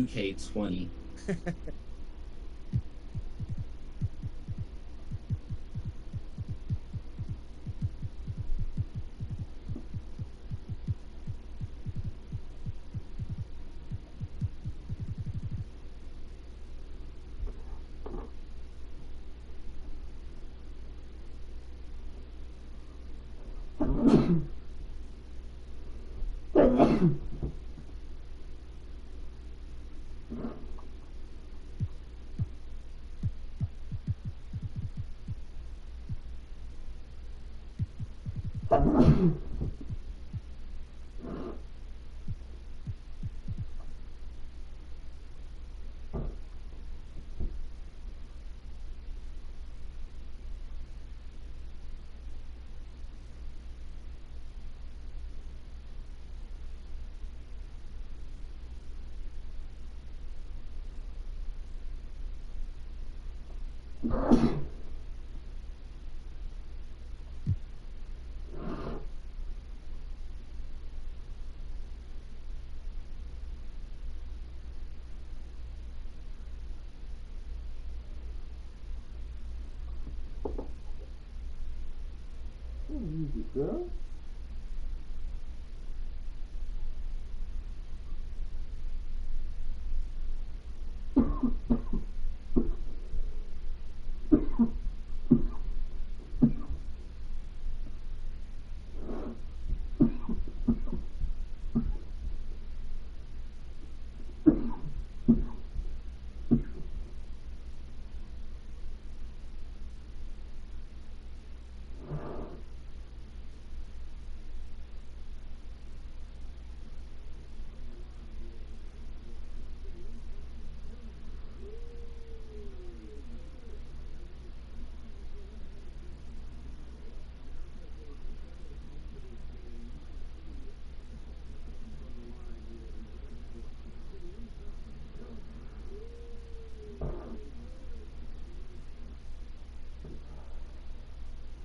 2K20. Easy, girl.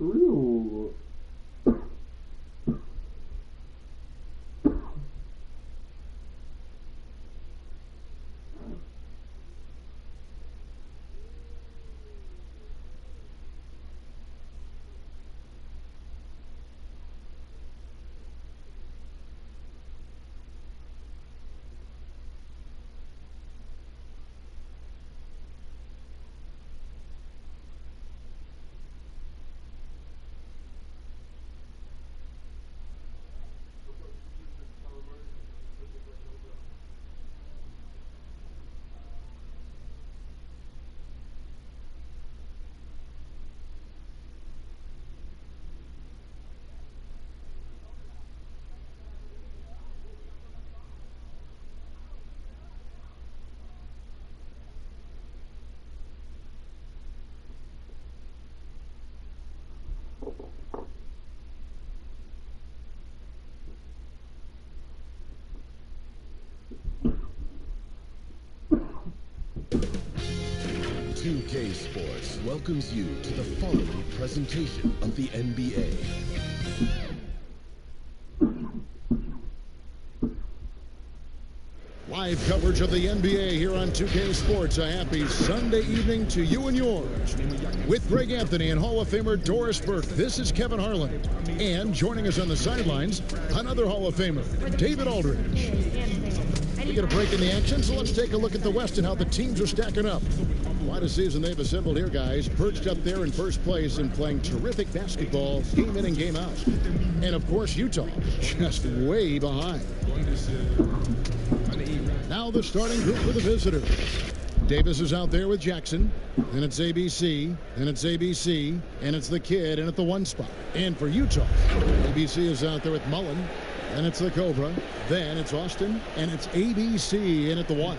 Real. UK Sports welcomes you to the following presentation of the NBA. Live coverage of the NBA here on 2K Sports. A happy Sunday evening to you and yours. With Greg Anthony and Hall of Famer Doris Burke, this is Kevin Harlan. And joining us on the sidelines, another Hall of Famer, David Aldridge. We get a break in the action, so let's take a look at the West and how the teams are stacking up. Quite a season they've assembled here, guys. Perched up there in first place and playing terrific basketball game in and game out. And, of course, Utah just way behind. Now the starting group for the visitors. Davis is out there with Jackson. Then it's ABC. Then it's ABC. And it's the kid in at the one spot. And for Utah, ABC is out there with Mullen. Then it's the Cobra. Then it's Austin. And it's ABC in at the one.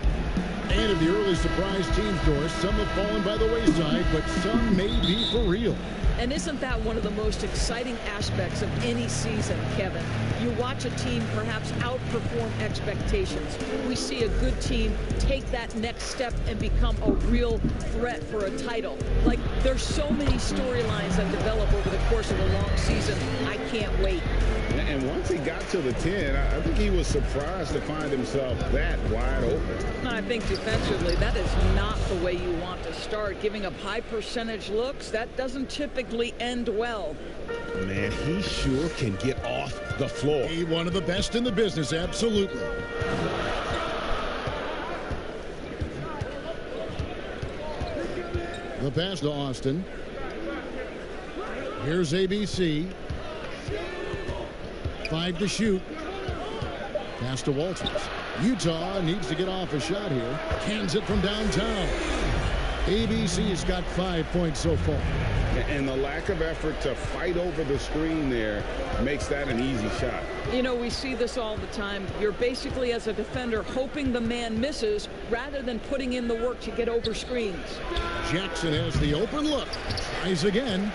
And of the early surprise teams, Doris, some have fallen by the wayside, but some may be for real. And isn't that one of the most exciting aspects of any season, Kevin? You watch a team perhaps outperform expectations. We see a good team take that next step and become a real threat for a title. Like, there's so many storylines that develop over the course of a long season. I can't wait. And once he got to the 10, I think he was surprised to find himself that wide open. I think defensively, that is not the way you want to start. Giving up high percentage looks, that doesn't typically end well. Man, he sure can get off the floor. He's one of the best in the business, absolutely. The pass to Austin. Here's ABC. 5 to shoot. Pass to Walters. Utah needs to get off a shot here. Cans it from downtown. ABC's got 5 points so far. And the lack of effort to fight over the screen there makes that an easy shot. You know, we see this all the time. You're basically, as a defender, hoping the man misses rather than putting in the work to get over screens. Jackson has the open look. Tries again.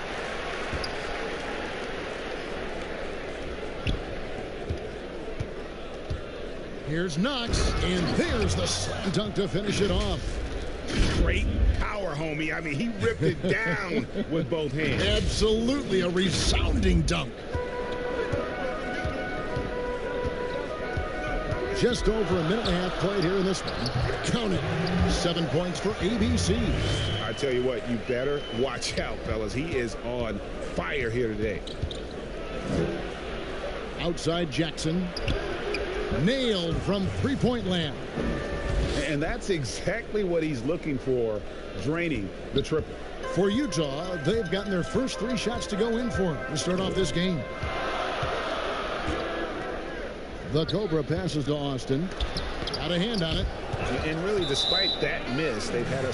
Here's Knox, and there's the slam dunk to finish it off. Great power, homie. I mean, he ripped it down with both hands. Absolutely a resounding dunk. Just over a minute and a half played here in this one. Count it. 7 points for ABC. I tell you what, you better watch out, fellas. He is on fire here today. Outside Jackson. Nailed from three-point land. And that's exactly what he's looking for, draining the triple. For Utah, they've gotten their first 3 shots to go in for him to start off this game. The Cobra passes to Austin. Got a hand on it. And really, despite that miss, they've had a...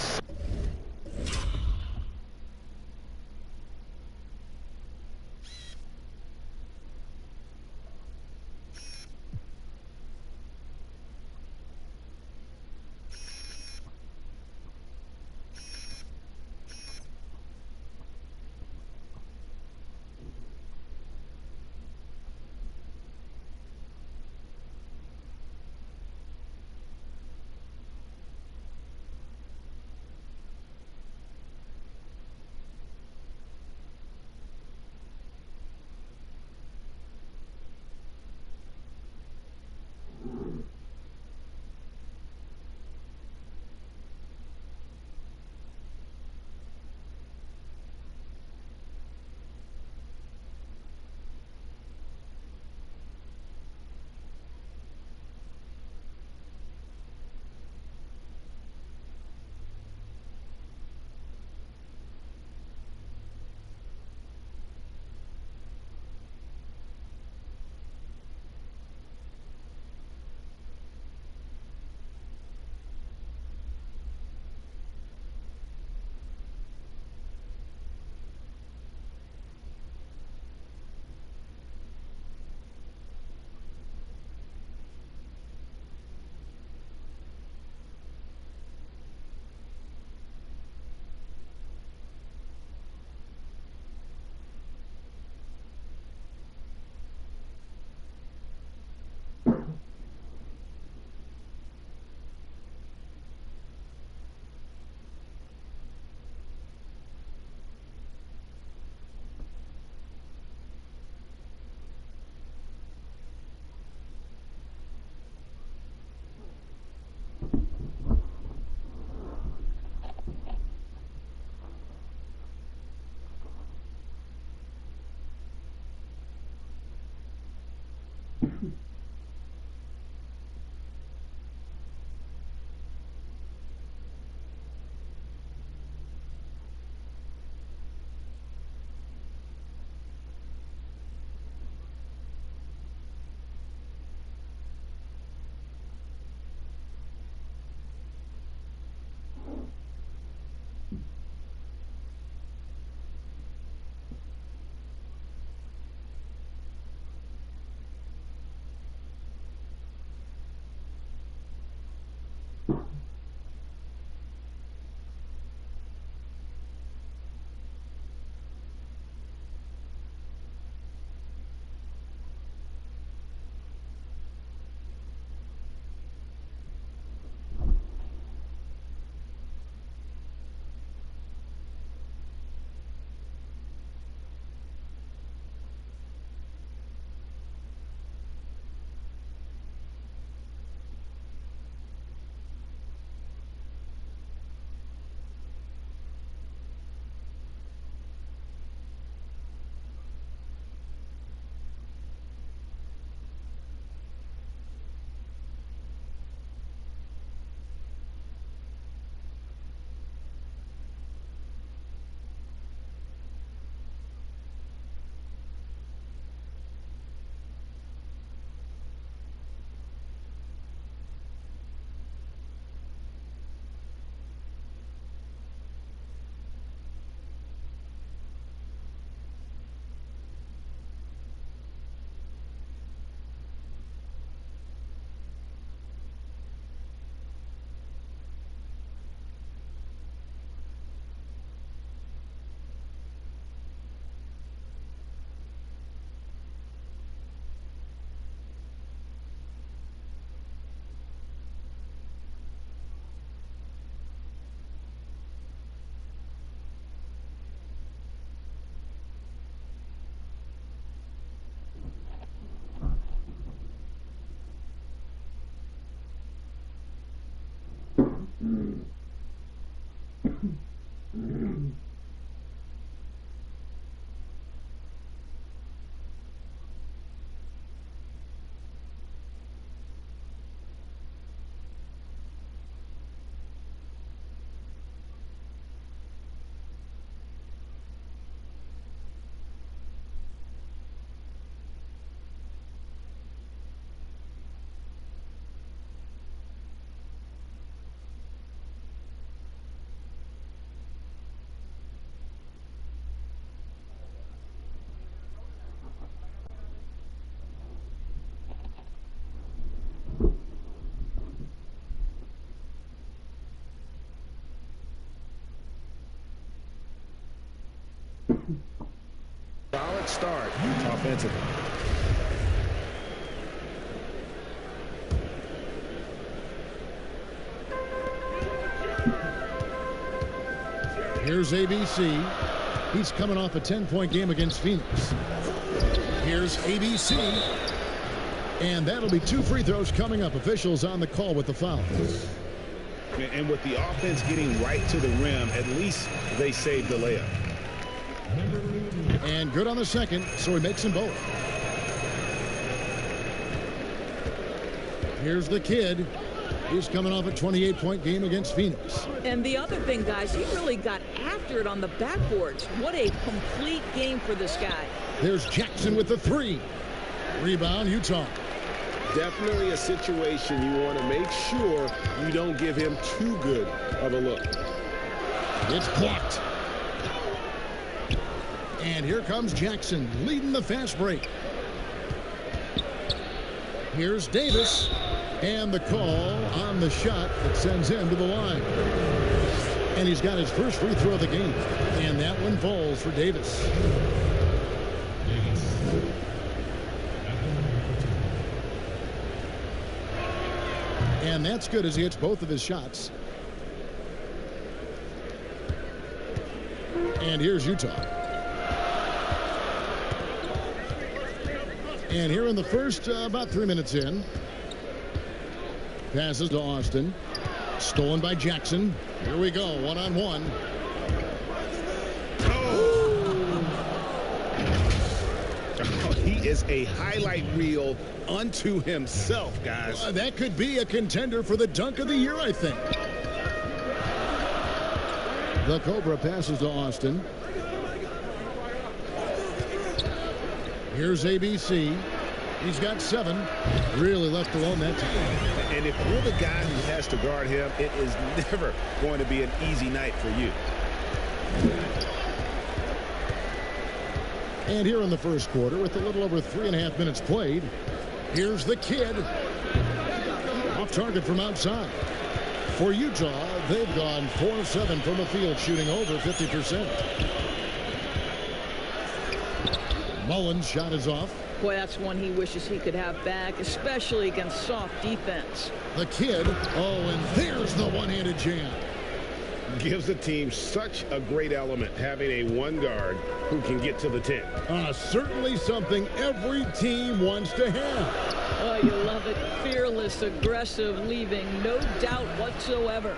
start offensively. Here's ABC. He's coming off a 10-point game against Phoenix. Here's ABC. And that'll be 2 free throws coming up. Officials on the call with the foul. And with the offense getting right to the rim, at least they saved the layup. And good on the second, so he makes them both. Here's the kid. He's coming off a 28-point game against Phoenix. And the other thing, guys, he really got after it on the backboards. What a complete game for this guy. There's Jackson with the 3. Rebound, Utah. Definitely a situation you want to make sure you don't give him too good of a look. It's blocked. And here comes Jackson leading the fast break. Here's Davis. And the call on the shot that sends him to the line. And he's got his first free throw of the game. And that one falls for Davis. And that's good as he hits both of his shots. And here's Utah. And here in the first, about 3 minutes in. Passes to Austin. Stolen by Jackson. Here we go, one-on-one. Oh, he is a highlight reel unto himself, guys. That could be a contender for the dunk of the year, I think. The Cobra passes to Austin. Here's ABC. He's got 7. Really left alone that time. And if you're the guy who has to guard him, it is never going to be an easy night for you. And here in the first quarter, with a little over 3.5 minutes played, here's the kid. Off target from outside. For Utah, they've gone 4-7 from the field, shooting over 50%. Mullins' shot is off. Boy, that's one he wishes he could have back, especially against soft defense. The kid. Oh, and there's the one-handed jam. Gives the team such a great element, having a one guard who can get to the 10. Certainly something every team wants to have. Oh, you love it. Fearless, aggressive, leaving no doubt whatsoever.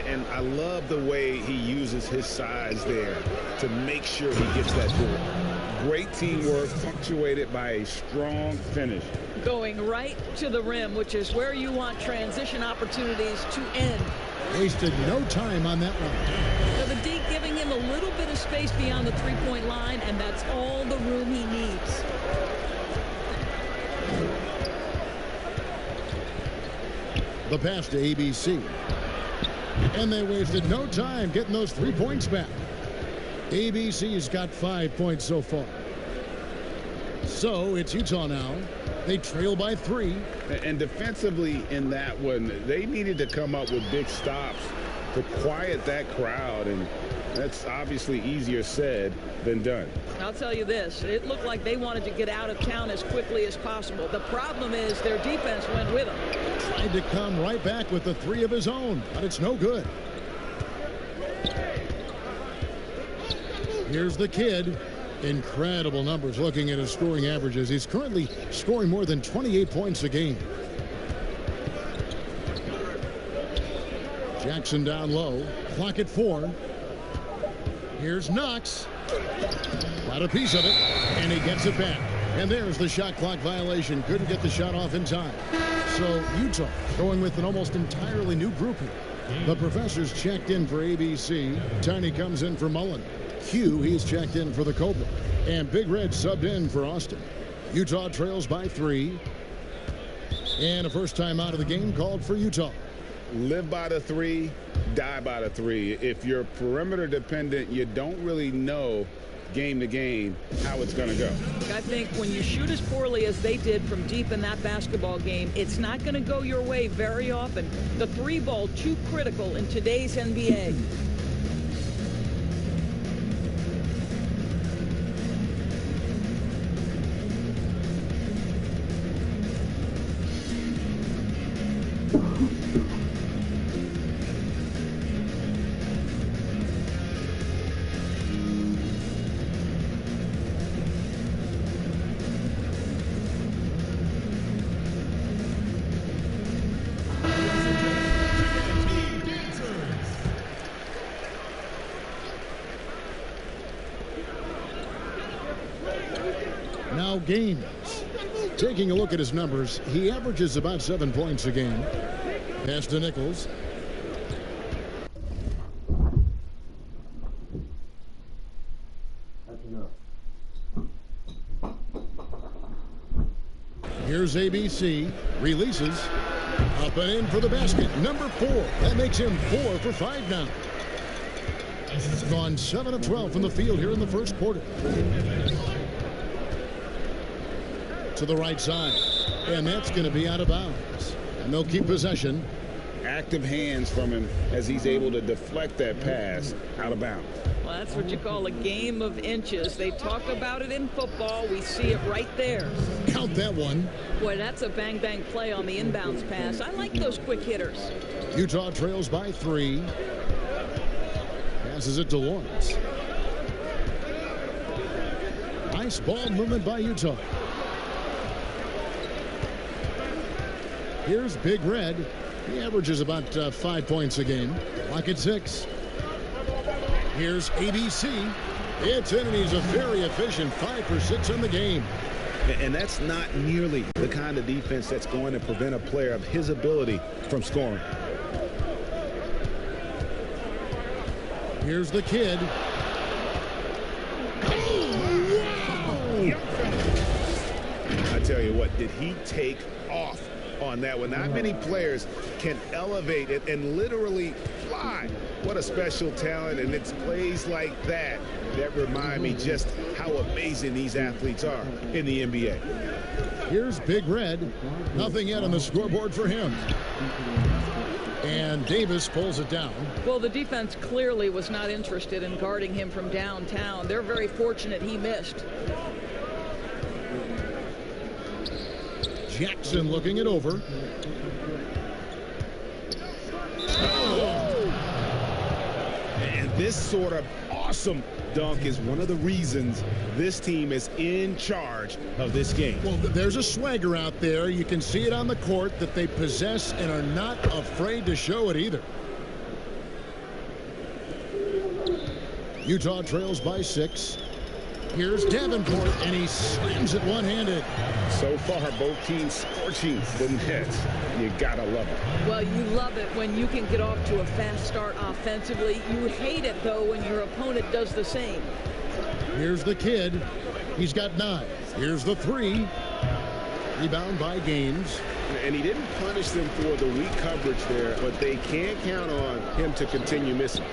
And I love the way he uses his size there to make sure he gets that ball. Great teamwork, punctuated by a strong finish. Going right to the rim, which is where you want transition opportunities to end. Wasted no time on that one. So the D giving him a little bit of space beyond the three-point line, and that's all the room he needs. The pass to ABC. And they wasted no time getting those 3 points back. ABC's got 5 points so far. So it's Utah now. They trail by 3. And defensively in that one, they needed to come up with big stops to quiet that crowd. And that's obviously easier said than done. I'll tell you this. It looked like they wanted to get out of town as quickly as possible. The problem is their defense went with them. Tried to come right back with the 3 of his own, but it's no good. Here's the kid. Incredible numbers looking at his scoring averages. He's currently scoring more than 28 points a game. Jackson down low. Clock at 4. Here's Knox. Got a piece of it, and he gets it back. And there's the shot clock violation. Couldn't get the shot off in time. So Utah going with an almost entirely new group here. The professor's checked in for ABC. Tiny comes in for Mullen. Q, he's checked in for the Cobra. And Big Red subbed in for Austin. Utah trails by 3. And a first time out of the game called for Utah. Live by the 3, die by the 3. If you're perimeter dependent, you don't really know game to game how it's going to go. I think when you shoot as poorly as they did from deep in that basketball game, it's not going to go your way very often. The 3 ball too critical in today's NBA. Now Gaines. Taking a look at his numbers, he averages about 7 points a game. Pass to Nichols. Here's ABC. Releases. Up and in for the basket. Number 4. That makes him 4 for 5 now. He's gone 7 of 12 from the field here in the first quarter. To the right side. And that's going to be out of bounds. And they'll keep possession. Active hands from him as he's able to deflect that pass out of bounds. Well, that's what you call a game of inches. They talk about it in football. We see it right there. Count that one. Boy, that's a bang-bang play on the inbounds pass. I like those quick hitters. Utah trails by 3. Passes it to Lawrence. Nice ball movement by Utah. Here's Big Red. He averages about 5 points a game. Clock at 6. Here's ABC. It's in, and he's a very efficient 5 for 6 in the game. And that's not nearly the kind of defense that's going to prevent a player of his ability from scoring. Here's the kid. I tell you what, did he take off on that one? Not many players can elevate it and literally fly. What a special talent, and it's plays like that that remind me just how amazing these athletes are in the NBA. Here's Big Red. Nothing yet on the scoreboard for him. And Davis pulls it down. Well, the defense clearly was not interested in guarding him from downtown. They're very fortunate he missed. Jackson looking it over. And this sort of awesome dunk is one of the reasons this team is in charge of this game. Well, there's a swagger out there. You can see it on the court that they possess and are not afraid to show it either. Utah trails by 6. Here's Davenport, and he slams it one-handed. So far, both teams scorching the nets. You gotta love it. Well, you love it when you can get off to a fast start offensively. You hate it, though, when your opponent does the same. Here's the kid. He's got 9. Here's the 3. Rebound by Gaines. And he didn't punish them for the weak coverage there, but they can't count on him to continue missing.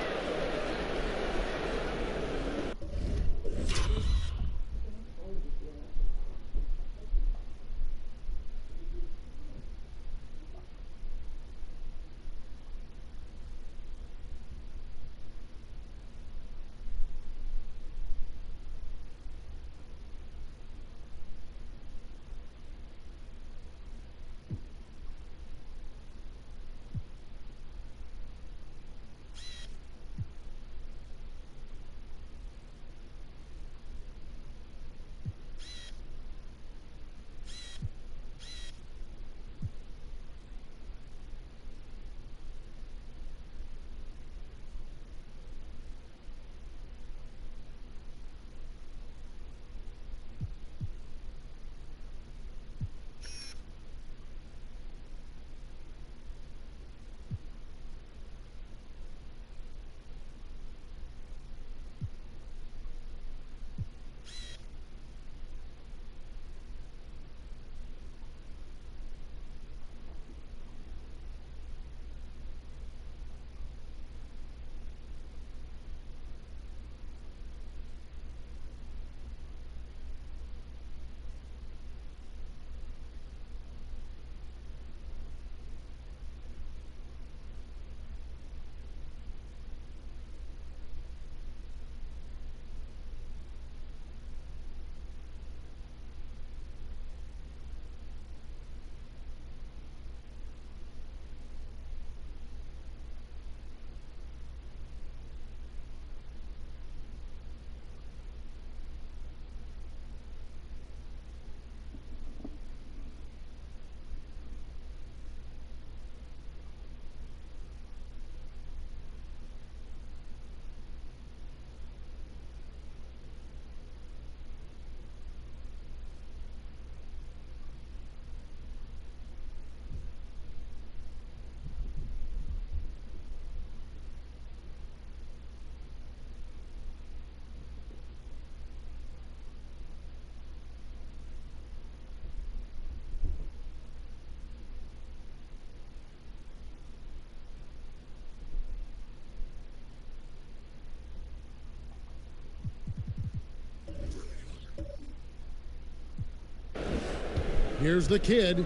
Here's the kid.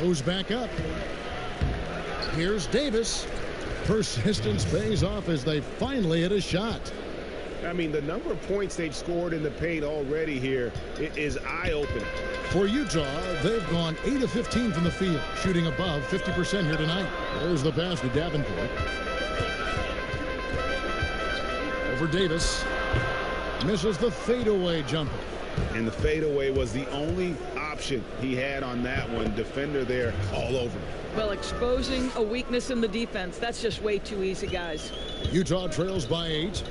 Goes back up. Here's Davis. Persistence pays off as they finally hit a shot. I mean, the number of points they've scored in the paint already here is eye-opening. For Utah, they've gone 8 of 15 from the field, shooting above 50% here tonight. There's the pass to Davenport. Over Davis. Misses the fadeaway jumper. And the fadeaway was the only option he had on that one. Defender there all over him. Well, exposing a weakness in the defense, that's just way too easy, guys. Utah trails by 8.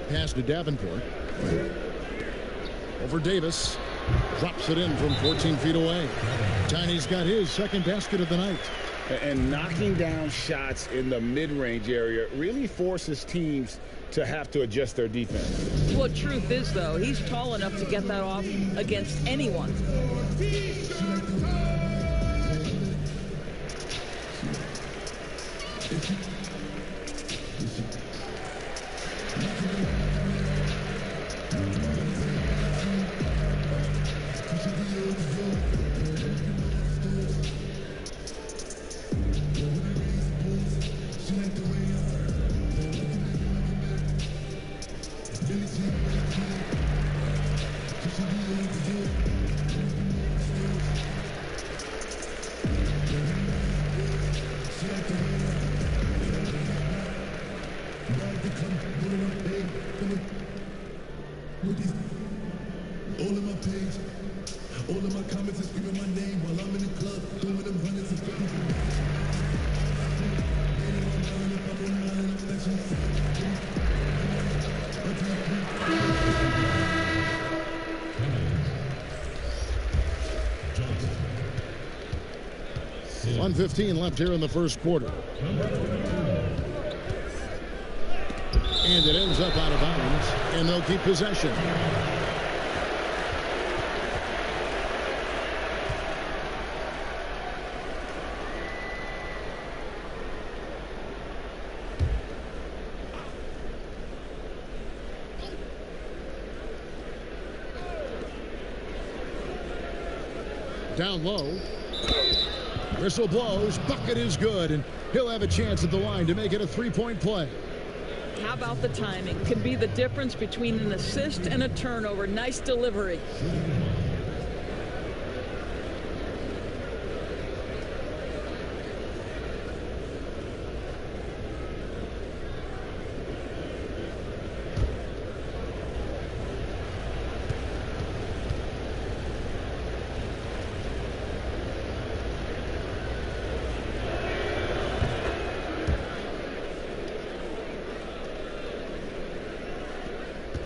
Pass to Davenport. Over Davis. Drops it in from 14 feet away. Tiny's got his second basket of the night. And knocking down shots in the mid-range area really forces teams to have to adjust their defense. Well, truth is, though, he's tall enough to get that off against anyone. .115 left here in the first quarter. And it ends up out of bounds, and they'll keep possession. Down low. Whistle blows, bucket is good, and he'll have a chance at the line to make it a three-point play. How about the timing? Can be the difference between an assist and a turnover. Nice delivery.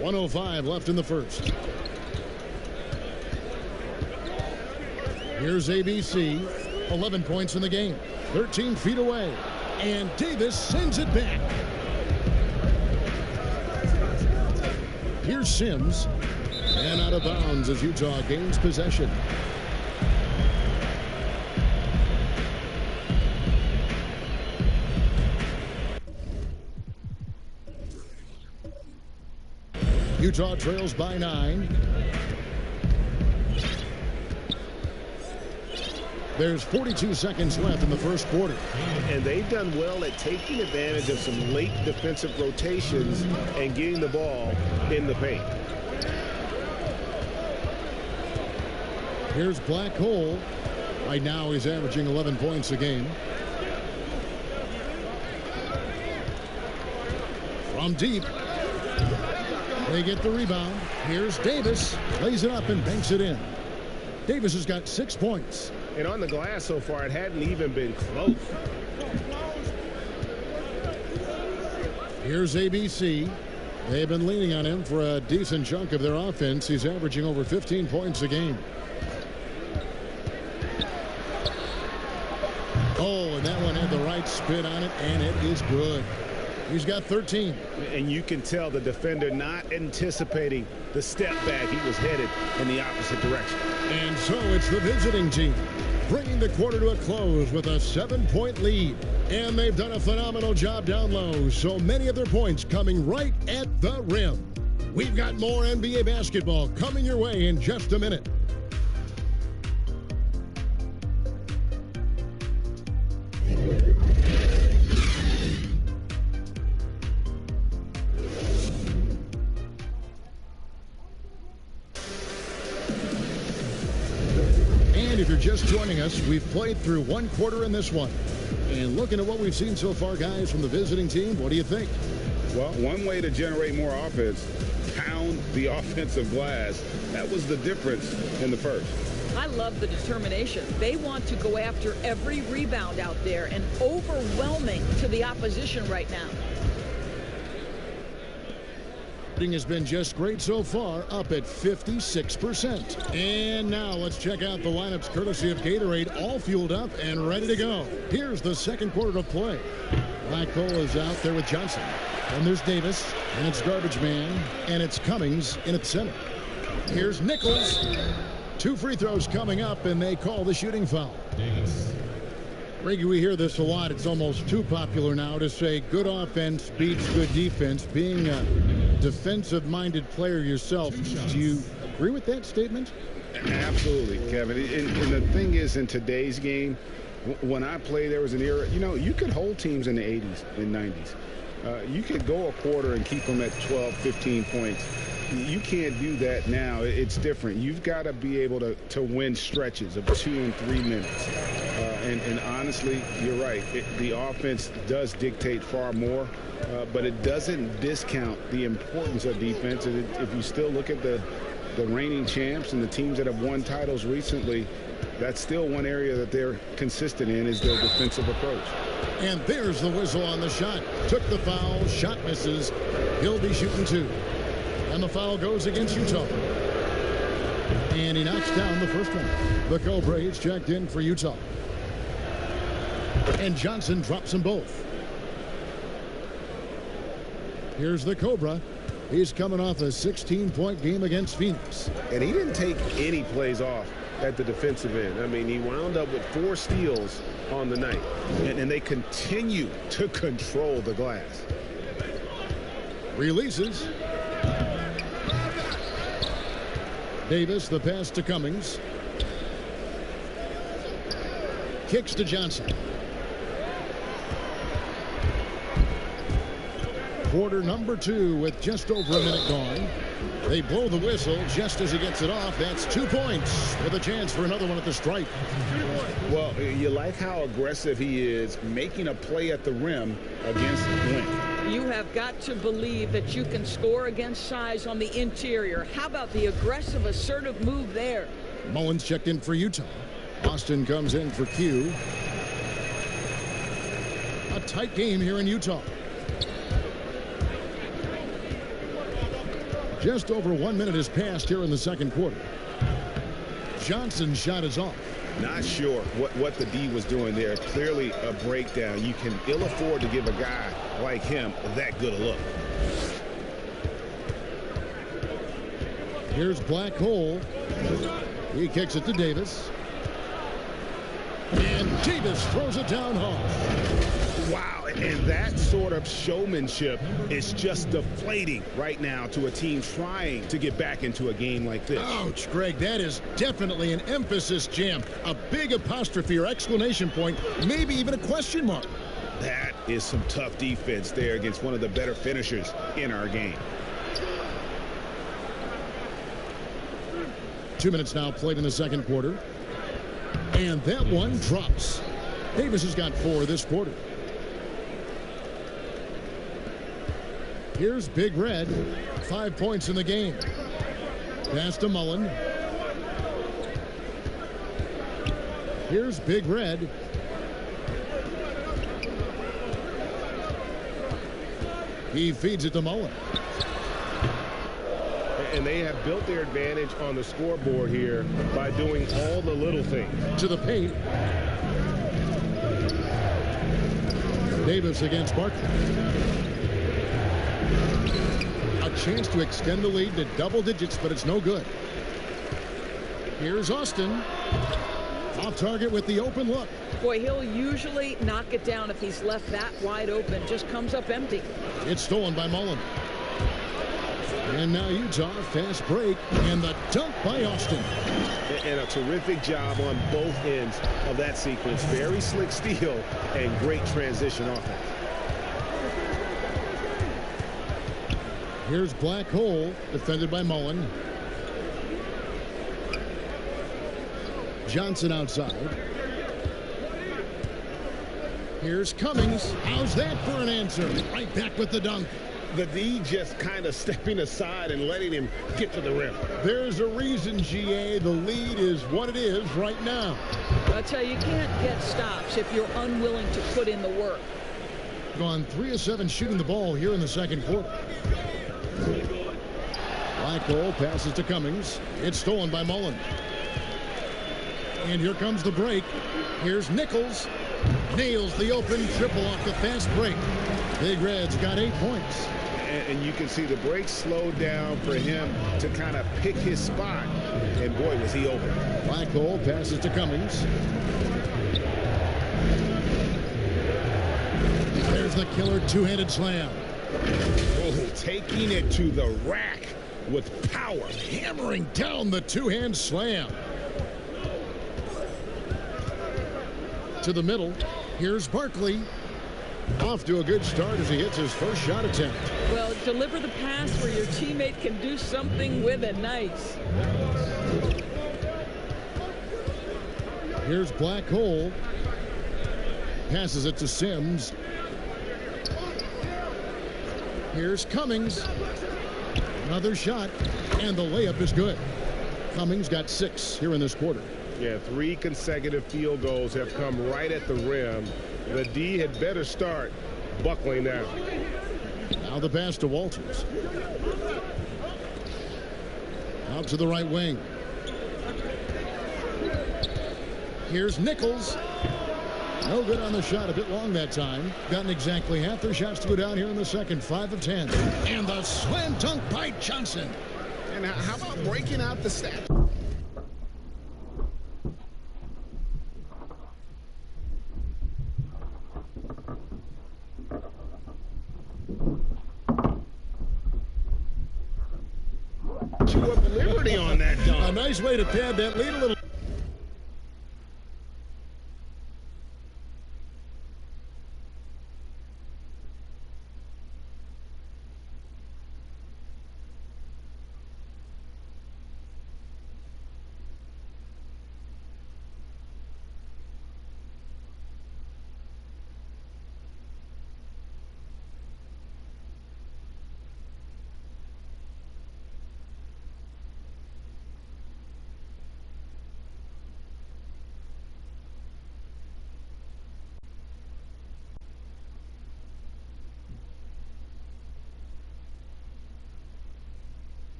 .105 left in the first. Here's ABC. 11 points in the game. 13 feet away. And Davis sends it back. Here's Sims. And out of bounds as Utah gains possession. Utah trails by 9. There's 42 seconds left in the first quarter. And they've done well at taking advantage of some late defensive rotations and getting the ball in the paint. Here's Black Hole. Right now he's averaging 11 points a game. From deep. They get the rebound. Here's Davis. Lays it up and banks it in. Davis has got 6 points. And on the glass so far, it hadn't even been close. Here's ABC. They've been leaning on him for a decent chunk of their offense. He's averaging over 15 points a game. Oh, and that one had the right spin on it, and it is good. He's got 13. And you can tell the defender not anticipating the step back. He was headed in the opposite direction. And so it's the visiting team bringing the quarter to a close with a 7-point lead. And they've done a phenomenal job down low. So many of their points coming right at the rim. We've got more NBA basketball coming your way in just a minute. And if you're just joining us, we've played through one quarter in this one. And looking at what we've seen so far, guys, from the visiting team, what do you think? Well, one way to generate more offense, pound the offensive glass. That was the difference in the first. I love the determination. They want to go after every rebound out there, and overwhelming to the opposition right now. Has been just great so far, up at 56%. And now let's check out the lineups courtesy of Gatorade, all fueled up and ready to go. Here's the second quarter of play. Black Cole is out there with Johnson. And there's Davis, and it's Garbage Man, and it's Cummings in at center. Here's Nichols. 2 free throws coming up, and they call the shooting foul. Reggie, we hear this a lot. It's almost too popular now to say good offense beats good defense. Being a defensive-minded player yourself, do you agree with that statement? Absolutely, Kevin. And the thing is, in today's game, when I played, there was an era, you could hold teams in the 80s and 90s. You could go a quarter and keep them at 12, 15 points. You can't do that now. It's different. You've got to be able to win stretches of 2 and 3 minutes. And honestly, you're right. The offense does dictate far more, but it doesn't discount the importance of defense. And if you still look at the reigning champs and the teams that have won titles recently, that's still one area that they're consistent in, is their defensive approach. And there's the whistle on the shot. Took the foul, shot misses. He'll be shooting 2. And the foul goes against Utah. And he knocks down the first one. The Cobra is checked in for Utah. And Johnson drops them both. Here's the Cobra. He's coming off a 16-point game against Phoenix. And he didn't take any plays off at the defensive end. I mean, he wound up with 4 steals on the night. And they continue to control the glass. Releases. Davis, the pass to Cummings. Kicks to Johnson. Quarter number 2 with just over a minute gone. They blow the whistle just as he gets it off. That's 2 points with a chance for another one at the stripe. Well, you like how aggressive he is making a play at the rim against length. You have got to believe that you can score against size on the interior. How about the aggressive, assertive move there? Mullins checked in for Utah. Austin comes in for Q. A tight game here in Utah. Just over 1 minute has passed here in the second quarter. Johnson's shot is off. Not sure what the D was doing there. Clearly a breakdown. You can ill afford to give a guy like him that good a look. Here's Black Hole. He kicks it to Davis. And Davis throws it down hard. Wow, and that sort of showmanship is just deflating right now to a team trying to get back into a game like this. Ouch, Greg, that is definitely an emphasis jam. A big apostrophe or exclamation point, maybe even a question mark. That is some tough defense there against one of the better finishers in our game. 2 minutes now played in the second quarter. And that one drops. Davis has got 4 this quarter. Here's Big Red. 5 points in the game. Pass to Mullen. Here's Big Red. He feeds it to Mullen. And they have built their advantage on the scoreboard here by doing all the little things. To the paint. Davis against Barkley. A chance to extend the lead to double digits, but it's no good. Here's Austin. Off target with the open look. Boy, he'll usually knock it down if he's left that wide open. Just comes up empty. It's stolen by Mullen. And now Utah, fast break, and the dunk by Austin. And a terrific job on both ends of that sequence. Very slick steal and great transition offense. Here's Black Hole, defended by Mullen. Johnson outside. Here's Cummings. How's that for an answer? Right back with the dunk. The D just kind of stepping aside and letting him get to the rim. There's a reason, GA. The lead is what it is right now. I tell you, you can't get stops if you're unwilling to put in the work. Gone 3 of 7 shooting the ball here in the second quarter. Black Hole passes to Cummings. It's stolen by Mullen. And here comes the break. Here's Nichols. Nails the open triple off the fast break. Big Red's got 8 points. And you can see the break slowed down for him to kind of pick his spot. And boy, was he open. Black Hole passes to Cummings. There's the killer two-handed slam. Oh, taking it to the rack with power. Hammering down the two-hand slam. To the middle. Here's Barkley. Off to a good start as he hits his first shot attempt. Well, deliver the pass where your teammate can do something with it. Nice. Here's Black Hole. Passes it to Sims. Here's Cummings. Another shot, and the layup is good. Cummings got 6 here in this quarter. Yeah, 3 consecutive field goals have come right at the rim. The D had better start buckling down. Now the pass to Walters. Out to the right wing. Here's Nichols. No good on the shot. A bit long that time. Gotten exactly half their shots to go down here in the second. 5 of 10. And the slam dunk by Johnson. And how about breaking out the stat? Of liberty on that dunk. A nice way to pad that lead a little.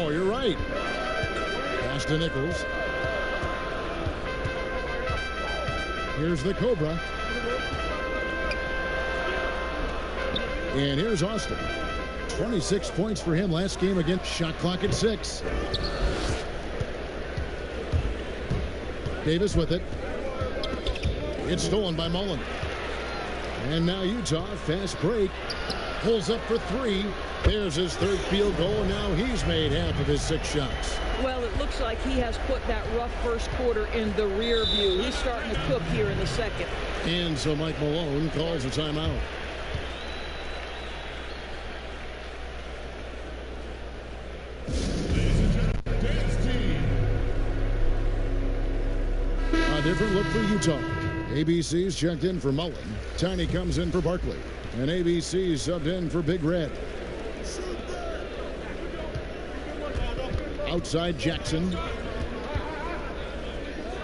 You're right. Pass to Nichols. Here's the Cobra. And here's Austin. 26 points for him last game against shot clock at 6. Davis with it. It's stolen by Mullen. And now Utah, fast break. Pulls up for 3. There's his 3rd field goal, and now he's made half of his 6 shots. Well, it looks like he has put that rough first quarter in the rear view. He's starting to cook here in the second. And so Mike Malone calls a timeout. A different look for Utah. ABC's checked in for Mullen. Tiny comes in for Barkley. And ABC subbed in for Big Red. Outside Jackson.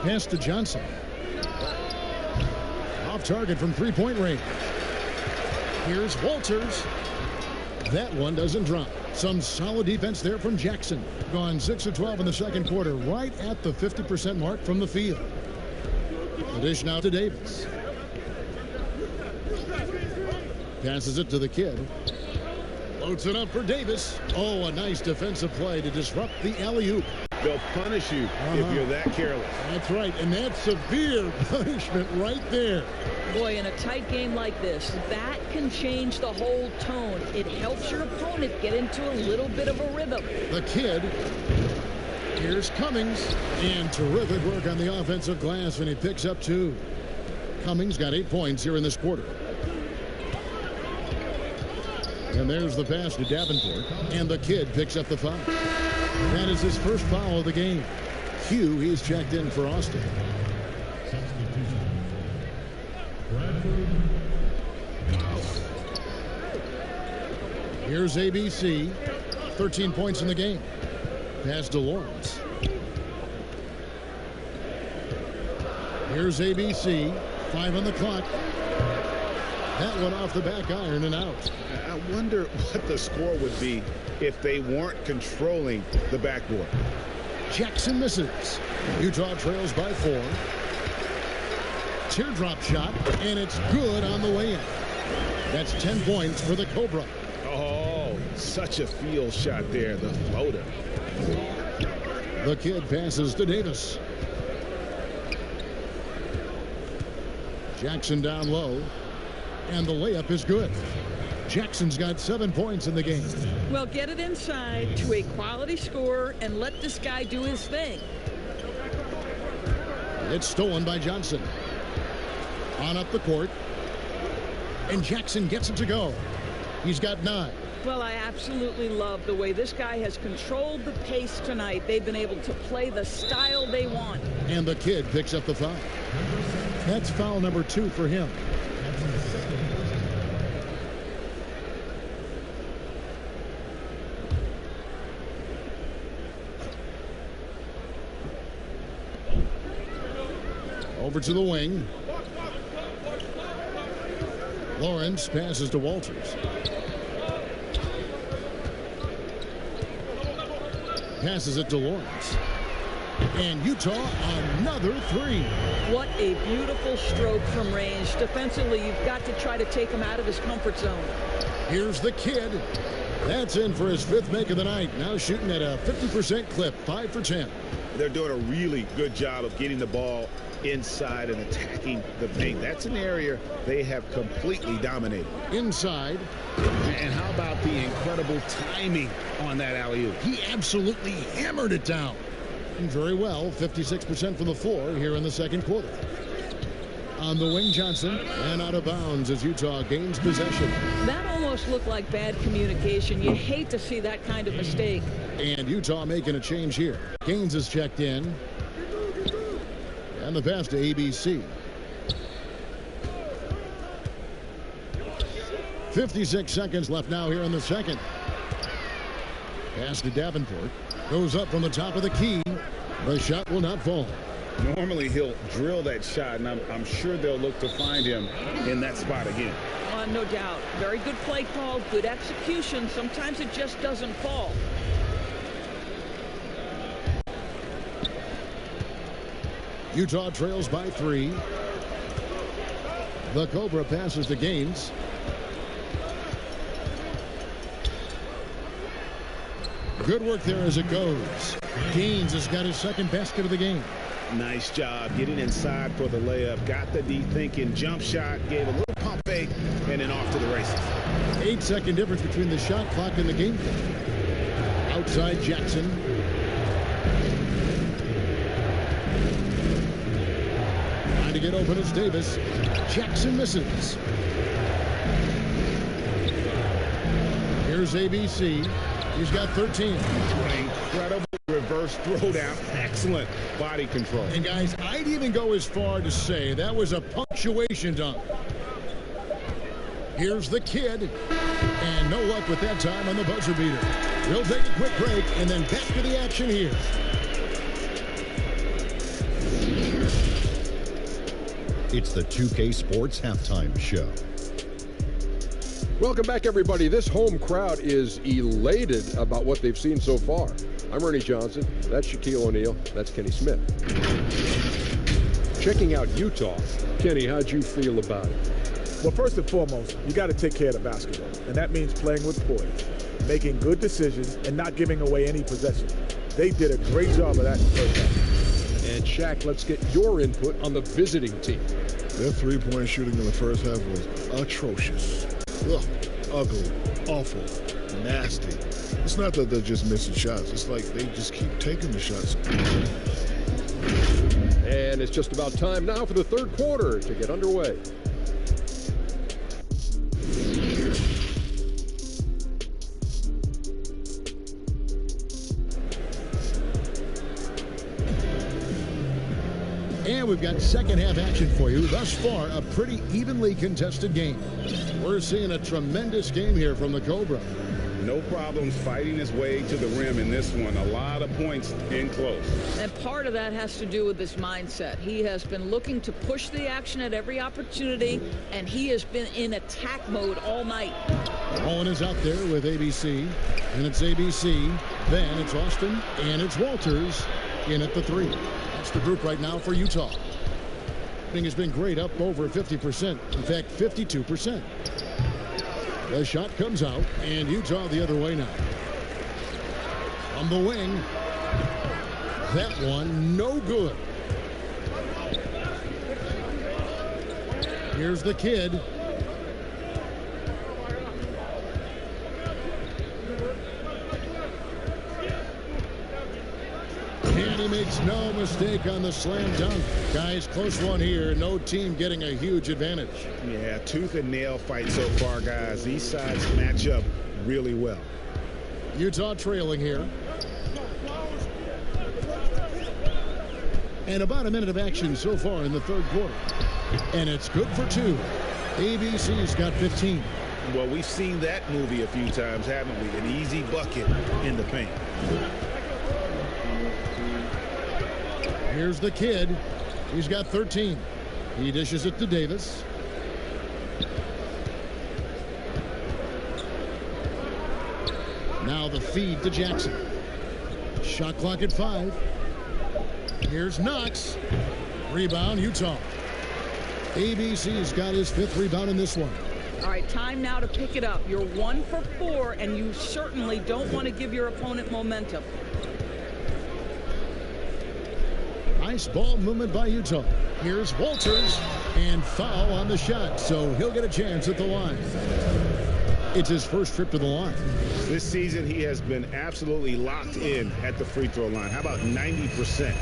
Pass to Johnson. Off target from 3-point range. Here's Walters. That one doesn't drop. Some solid defense there from Jackson. Gone 6 of 12 in the second quarter, right at the 50% mark from the field. The dish now to Davis. Passes it to the kid. Floats it up for Davis. Oh, a nice defensive play to disrupt the alley-oop. They'll punish you if you're that careless. That's right, and that's severe punishment right there. Boy, in a tight game like this, that can change the whole tone. It helps your opponent get into a little bit of a rhythm. The kid. Here's Cummings. And terrific work on the offensive glass, and he picks up 2. Cummings got 8 points here in this quarter. And there's the pass to Davenport. And the kid picks up the foul. That is his first foul of the game. Hugh, he's checked in for Austin. Here's ABC. 13 points in the game. Pass to Lawrence. Here's ABC. 5 on the clock. That one off the back iron and out. I wonder what the score would be if they weren't controlling the backboard. Jackson misses. Utah trails by 4. Teardrop shot, and it's good on the way in. That's 10 points for the Cobra. Oh, such a field shot there, the floater. The kid passes to Davis. Jackson down low, and the layup is good. Jackson's got 7 points in the game. Well, get it inside to a quality scorer and let this guy do his thing. It's stolen by Johnson. On up the court. And Jackson gets it to go. He's got 9. Well, I absolutely love the way this guy has controlled the pace tonight. They've been able to play the style they want. And the kid picks up the foul. That's foul number 2 for him. Over to the wing. Lawrence passes to Walters. Passes it to Lawrence. And Utah, another 3. What a beautiful stroke from range. Defensively, you've got to try to take him out of his comfort zone. Here's the kid. That's in for his 5th make of the night. Now shooting at a 50% clip, 5 for 10. They're doing a really good job of getting the ball inside and attacking the paint. That's an area they have completely dominated. Inside. And how about the incredible timing on that alley-oop? He absolutely hammered it down. And very well, 56% from the floor here in the second quarter. On the wing, Johnson, and out of bounds as Utah gains possession. That almost looked like bad communication. You hate to see that kind of mistake. And Utah making a change here. Gaines is checked in. And the pass to ABC. 56 seconds left now here in the second. Pass to Davenport. Goes up from the top of the key. The shot will not fall. Normally he'll drill that shot, and I'm sure they'll look to find him in that spot again. No doubt. Very good play call, good execution. Sometimes it just doesn't fall. Utah trails by 3. The Cobra passes to Gaines. Good work there as it goes. Gaines has got his second basket of the game. Nice job getting inside for the layup. Got the D-thinking jump shot, gave a little pump fake, and then off to the races. 8-second difference between the shot clock and the game clock. Outside Jackson. Trying to get open is Davis. Jackson misses. Here's ABC. He's got 13. Incredible reverse throwdown. Excellent body control. And guys, I'd even go as far to say that was a punctuation dunk. Here's the kid. And no luck with that time on the buzzer beater. We'll take a quick break and then back to the action here. It's the 2K Sports Halftime Show. Welcome back, everybody. This home crowd is elated about what they've seen so far. I'm Ernie Johnson. That's Shaquille O'Neal. That's Kenny Smith. Checking out Utah. Kenny, how'd you feel about it? Well, first and foremost, you got to take care of the basketball, and that means playing with poise. making good decisions, and not giving away any possession. They did a great job of that in the first half. And Shaq, let's get your input on the visiting team. Their three-point shooting in the first half was atrocious. Ugh, ugly, awful, nasty. It's not that they're just missing shots. It's like they just keep taking the shots. And it's just about time now for the third quarter to get underway. And we've got second half action for you. Thus far, a pretty evenly contested game. We're seeing a tremendous game here from the Cobra. No problems fighting his way to the rim in this one. A lot of points in close. And part of that has to do with his mindset. He has been looking to push the action at every opportunity, and he has been in attack mode all night. Owen is out there with ABC, and it's ABC, then it's Austin, and it's Walters in at the three. That's the group right now for Utah. Shooting has been great, up over 50%. In fact, 52%. The shot comes out, and Utah the other way now. On the wing. That one, no good. Here's the kid. And he makes no mistake on the slam dunk. Guys, close one here. No team getting a huge advantage. Yeah, tooth and nail fight so far, guys. These sides match up really well. Utah trailing here. And about a minute of action so far in the third quarter. And it's good for two. ABC's got 15. Well, we've seen that movie a few times, haven't we? An easy bucket in the paint. Here's the kid. He's got 13. He dishes it to Davis. Now the feed to Jackson. Shot clock at 5. Here's Knox. Rebound, Utah. ABC's got his 5th rebound in this one. All right, time now to pick it up. You're 1 for 4, and you certainly don't want to give your opponent momentum. Nice ball movement by Utah. Here's Walters, and foul on the shot, so he'll get a chance at the line. It's his first trip to the line. This season, he has been absolutely locked in at the free throw line. How about 90%?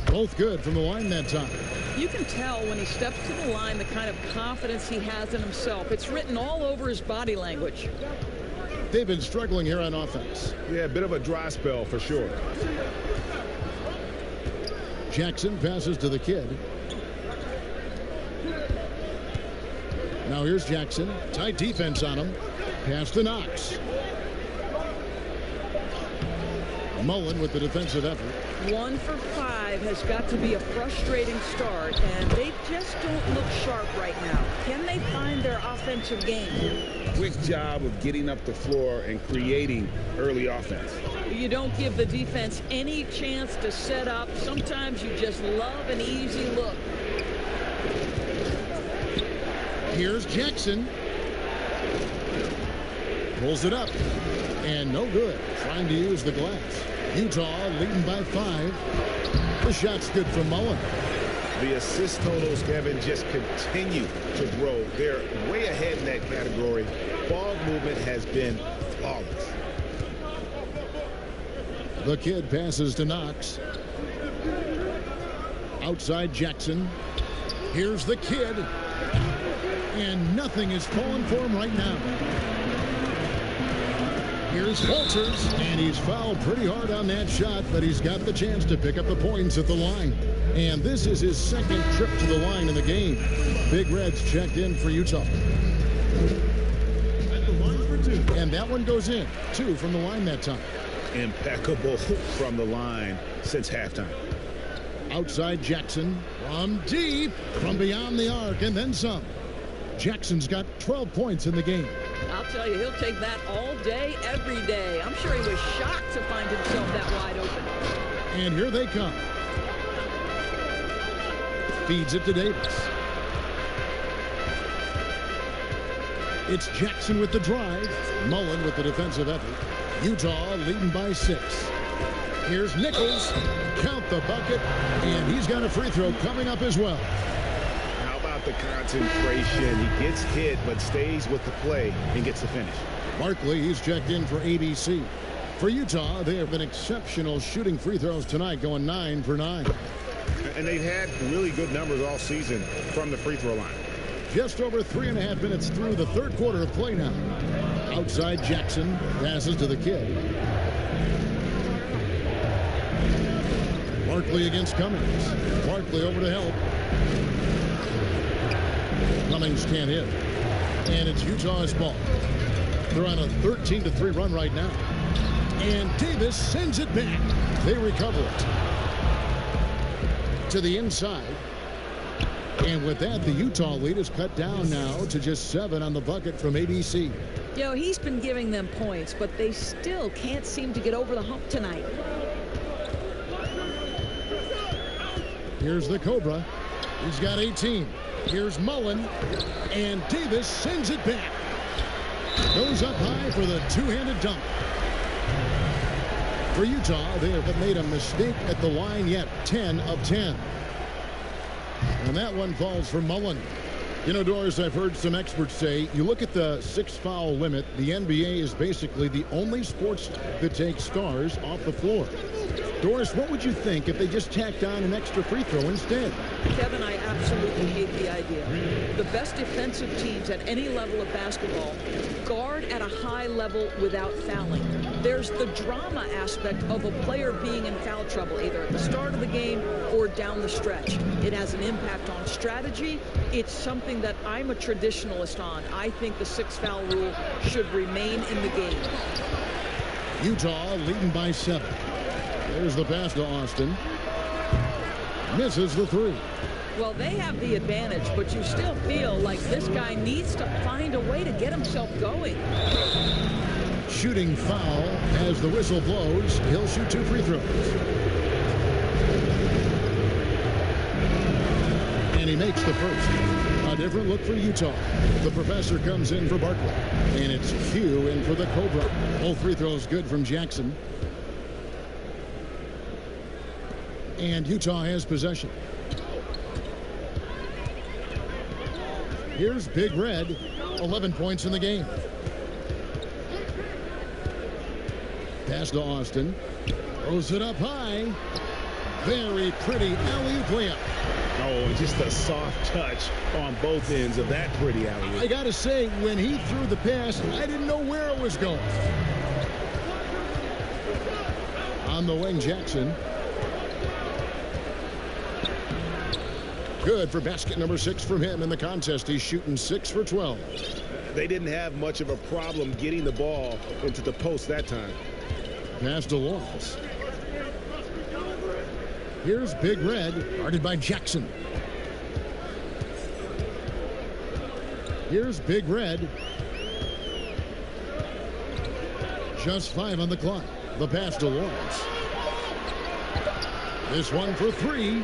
Both good from the line that time. You can tell when he steps to the line the kind of confidence he has in himself. It's written all over his body language. They've been struggling here on offense. Yeah, a bit of a dry spell for sure. Jackson passes to the kid. Now here's Jackson. Tight defense on him. Pass to Knox. Mullen with the defensive effort. 1 for 5 has got to be a frustrating start, and they just don't look sharp right now. Can they find their offensive game? Quick job of getting up the floor and creating early offense. You don't give the defense any chance to set up. Sometimes you just love an easy look. Here's Jackson. Pulls it up. And no good. Trying to use the glass. Utah leading by 5. The shot's good from Mullen. The assist totals, Kevin, just continue to grow. They're way ahead in that category. Ball movement has been flawless. The kid passes to Knox. Outside Jackson. Here's the kid. And nothing is falling for him right now. Here's Walters, and he's fouled pretty hard on that shot, but he's got the chance to pick up the points at the line. And this is his second trip to the line in the game. Big Reds checked in for Utah. And that one goes in. 2 from the line that time. Impeccable from the line since halftime. Outside Jackson from deep, from beyond the arc, and then some. Jackson's got 12 points in the game. I'll tell you, he'll take that all day, every day. I'm sure he was shocked to find himself that wide open. And here they come. Feeds it to Davis. It's Jackson with the drive. Mullen with the defensive effort. Utah leading by 6. Here's Nichols. Count the bucket. And he's got a free throw coming up as well. How about the concentration? He gets hit but stays with the play and gets the finish. Barkley, he's checked in for ABC. For Utah, they have been exceptional shooting free throws tonight, going 9 for 9. And they've had really good numbers all season from the free throw line. Just over 3.5 minutes through the third quarter of play now. Outside Jackson, passes to the kid. Barkley against Cummings. Barkley over to help. Cummings can't hit. And it's Utah's ball. They're on a 13-3 run right now. And Davis sends it back. They recover it. To the inside. And with that, the Utah lead is cut down now to just 7 on the bucket from ABC. You know, he's been giving them points, but they still can't seem to get over the hump tonight. Here's the Cobra. He's got 18. Here's Mullen. And Davis sends it back. Goes up high for the two-handed dunk. For Utah, they haven't made a mistake at the line yet. 10 of 10. And that one falls for Mullen. You know, Doris, I've heard some experts say, you look at the 6-foul limit, the NBA is basically the only sports that takes stars off the floor. Doris, what would you think if they just tacked on an extra free throw instead? Kevin, I absolutely hate the idea. The best defensive teams at any level of basketball guard at a high level without fouling. There's the drama aspect of a player being in foul trouble, either at the start of the game or down the stretch. It has an impact on strategy. It's something that I'm a traditionalist on. I think the 6-foul rule should remain in the game. Utah leading by 7. There's the pass to Austin. Misses the 3. Well, they have the advantage, but you still feel like this guy needs to find a way to get himself going. Shooting foul as the whistle blows. He'll shoot 2 free throws. And he makes the first. A different look for Utah. The professor comes in for Barkley. And it's Q in for the Cobra. All free throws good from Jackson. And Utah has possession. Here's Big Red. 11 points in the game. Pass to Austin. Throws it up high. Very pretty alley-oop layup. Oh, just a soft touch on both ends of that pretty alley-oop. I got to say, when he threw the pass, I didn't know where it was going. On the wing, Jackson. Good for basket number 6 from him in the contest. He's shooting 6 for 12. They didn't have much of a problem getting the ball into the post that time. Pass to Lawrence. Here's Big Red, guarded by Jackson. Here's Big Red. Just 5 on the clock. The pass to Lawrence. This one for 3.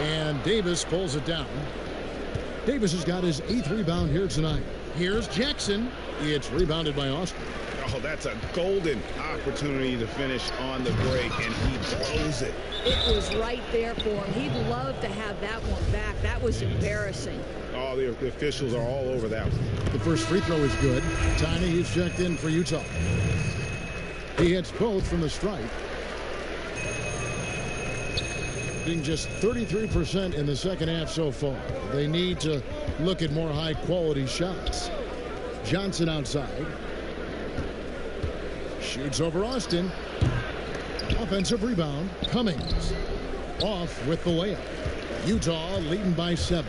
And Davis pulls it down. Davis has got his 8th rebound here tonight. Here's Jackson. It's rebounded by Austin. Oh, that's a golden opportunity to finish on the break, and he blows it. It was right there for him. He'd love to have that one back. That was embarrassing. Oh, the officials are all over that one. The first free throw is good. Tiny, he's checked in for Utah. He hits both from the stripe. Being just 33% in the second half so far. They need to look at more high-quality shots. Johnson outside. Shoots over Austin. Offensive rebound. Cummings. Off with the layup. Utah leading by 7.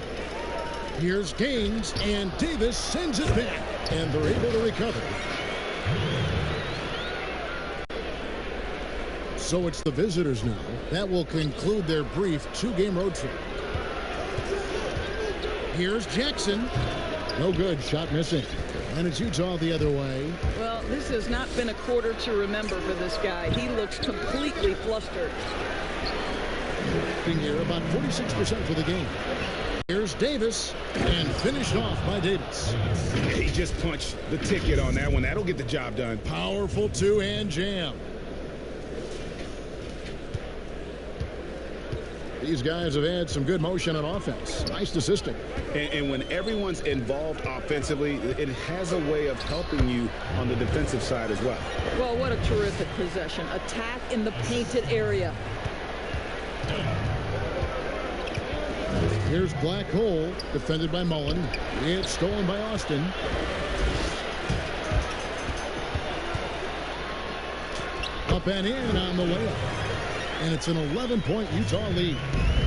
Here's Gaines, and Davis sends it back. And they're able to recover. So it's the visitors now. That will conclude their brief 2-game road trip. Here's Jackson. No good. Shot missing. And it's Utah the other way. Well, this has not been a quarter to remember for this guy. He looks completely flustered. Being here about 46% for the game. Here's Davis, and finished off by Davis. He just punched the ticket on that one. That'll get the job done. Powerful two-hand jam. These guys have had some good motion on offense. Nice assisting. And when everyone's involved offensively, it has a way of helping you on the defensive side as well. Well, what a terrific possession. Attack in the painted area. Here's Black Hole, defended by Mullen. It's stolen by Austin. Up and in on the layup. And it's an 11-point Utah lead.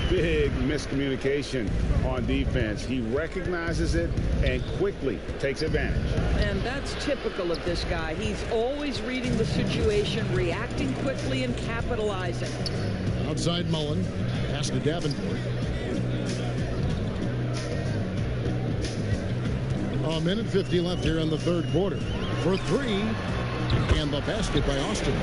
Big miscommunication on defense. He recognizes it and quickly takes advantage. And that's typical of this guy. He's always reading the situation, reacting quickly, and capitalizing. Outside Mullen. Pass to Davenport. A minute 50 left here in the third quarter. For three. And the basket by Austin.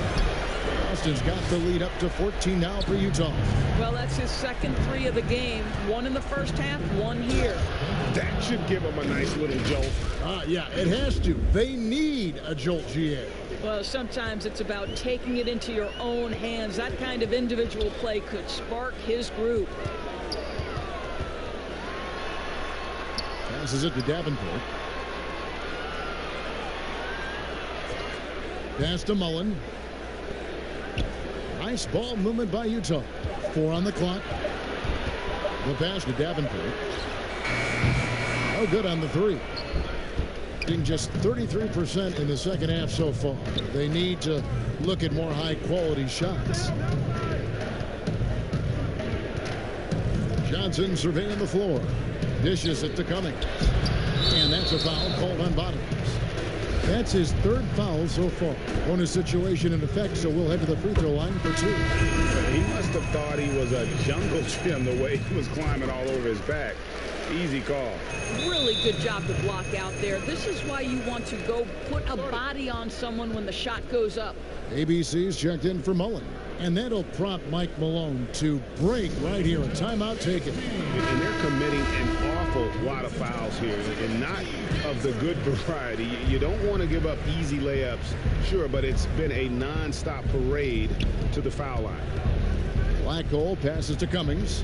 Austin's got the lead up to 14 now for Utah. Well, that's his second three of the game. One in the first half, one here. That should give him a nice little jolt. Yeah, it has to. They need a jolt, GA. Well, sometimes it's about taking it into your own hands. That kind of individual play could spark his group. Passes it to Davenport. Pass to Mullen. Nice ball movement by Utah. 4 on the clock. The pass to Davenport. No good on the three. Shooting just 33% in the second half so far. They need to look at more high-quality shots. Johnson surveying the floor. Dishes it to Cummings. And that's a foul called on Bottoms. That's his third foul so far. Bonus situation in effect, so we'll head to the free throw line for 2. He must have thought he was a jungle gym the way he was climbing all over his back. Easy call. Really good job to block out there. This is why you want to go put a body on someone when the shot goes up. ABC's checked in for Mullen. And that'll prompt Mike Malone to break right here. A timeout taken. And they're committing an awful lot of fouls here, and not of the good variety. You don't want to give up easy layups, sure, but it's been a non-stop parade to the foul line. Black Hole passes to Cummings.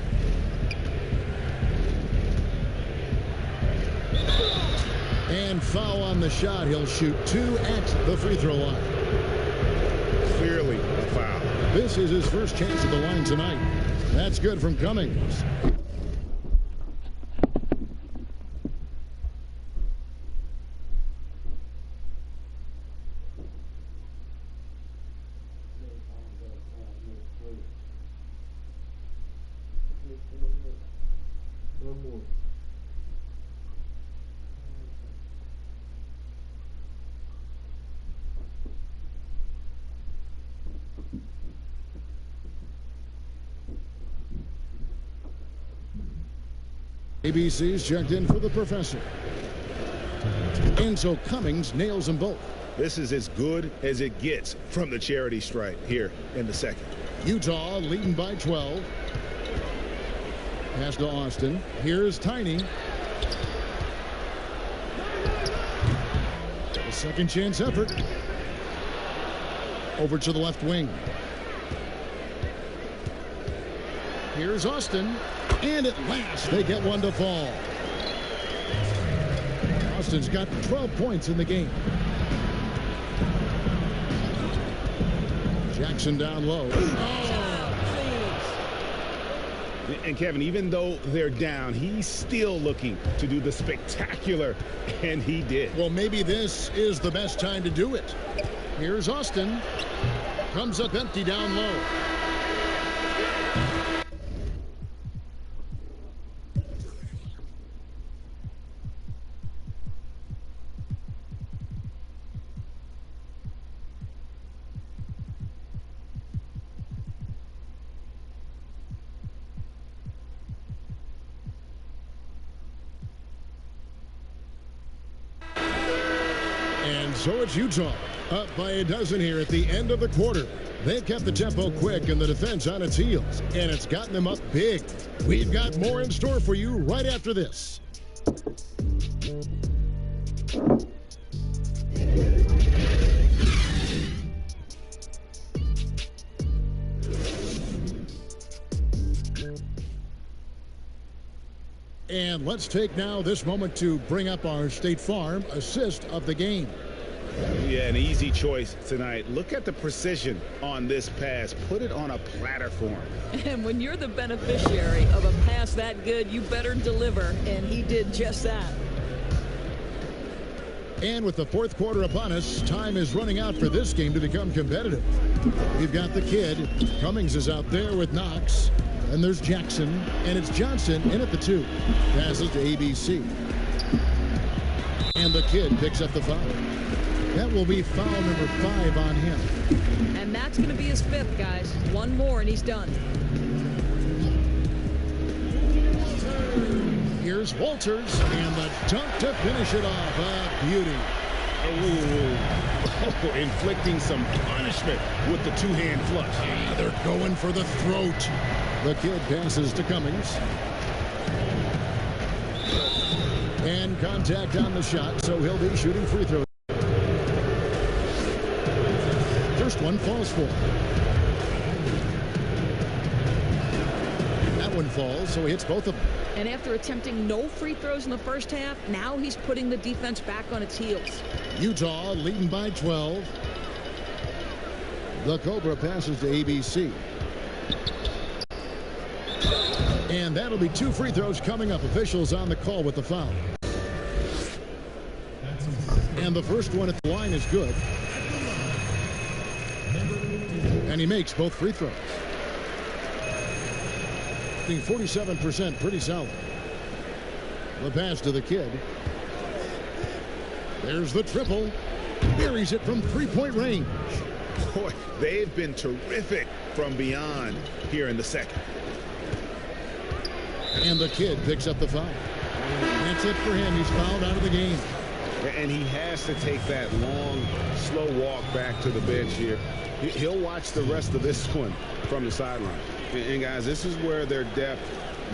And foul on the shot. He'll shoot 2 at the free throw line. Clearly a foul. This is his first chance at the line tonight. That's good from Cummings. ABC's checked in for the professor. And so Cummings nails them both. This is as good as it gets from the charity stripe here in the second. Utah leading by 12. Pass to Austin. Here's Tiny. A second chance effort. Over to the left wing. Here's Austin. And at last, they get one to fall. Austin's got 12 points in the game. Jackson down low. And Kevin, even though they're down, he's still looking to do the spectacular, and he did. Well, maybe this is the best time to do it. Here's Austin. Comes up empty down low. And so it's Utah, up by a dozen here at the end of the quarter. They kept the tempo quick and the defense on its heels, and it's gotten them up big. We've got more in store for you right after this. And let's take now this moment to bring up our State Farm assist of the game. Yeah, an easy choice tonight. Look at the precision on this pass. Put it on a platter for him. And when you're the beneficiary of a pass that good, you better deliver, and he did just that. And with the fourth quarter upon us, time is running out for this game to become competitive. We've got the kid. Cummings is out there with Knox. And there's Jackson, and it's Johnson in at the 2. Passes to ABC. And the kid picks up the foul. That will be foul number 5 on him. And that's going to be his 5th, guys. One more, and he's done. Here's Walters, and the dunk to finish it off. A beauty. Oh, inflicting some punishment with the two-hand flush. They're going for the throat. The kid passes to Cummings. And contact on the shot, so he'll be shooting free throws. First one falls for. That one falls, so he hits both of them. And after attempting no free throws in the first half, now he's putting the defense back on its heels. Utah leading by 12. The Cobra passes to ABC. And that'll be 2 free throws coming up. Officials on the call with the foul. And the first one at the line is good. And he makes both free throws. Being 47%, pretty solid. The pass to the kid. There's the triple. Buries it from three-point range. Boy, they've been terrific from beyond here in the second. And the kid picks up the foul. That's it for him. He's fouled out of the game. And he has to take that long, slow walk back to the bench here. He'll watch the rest of this one from the sideline. And guys, this is where their depth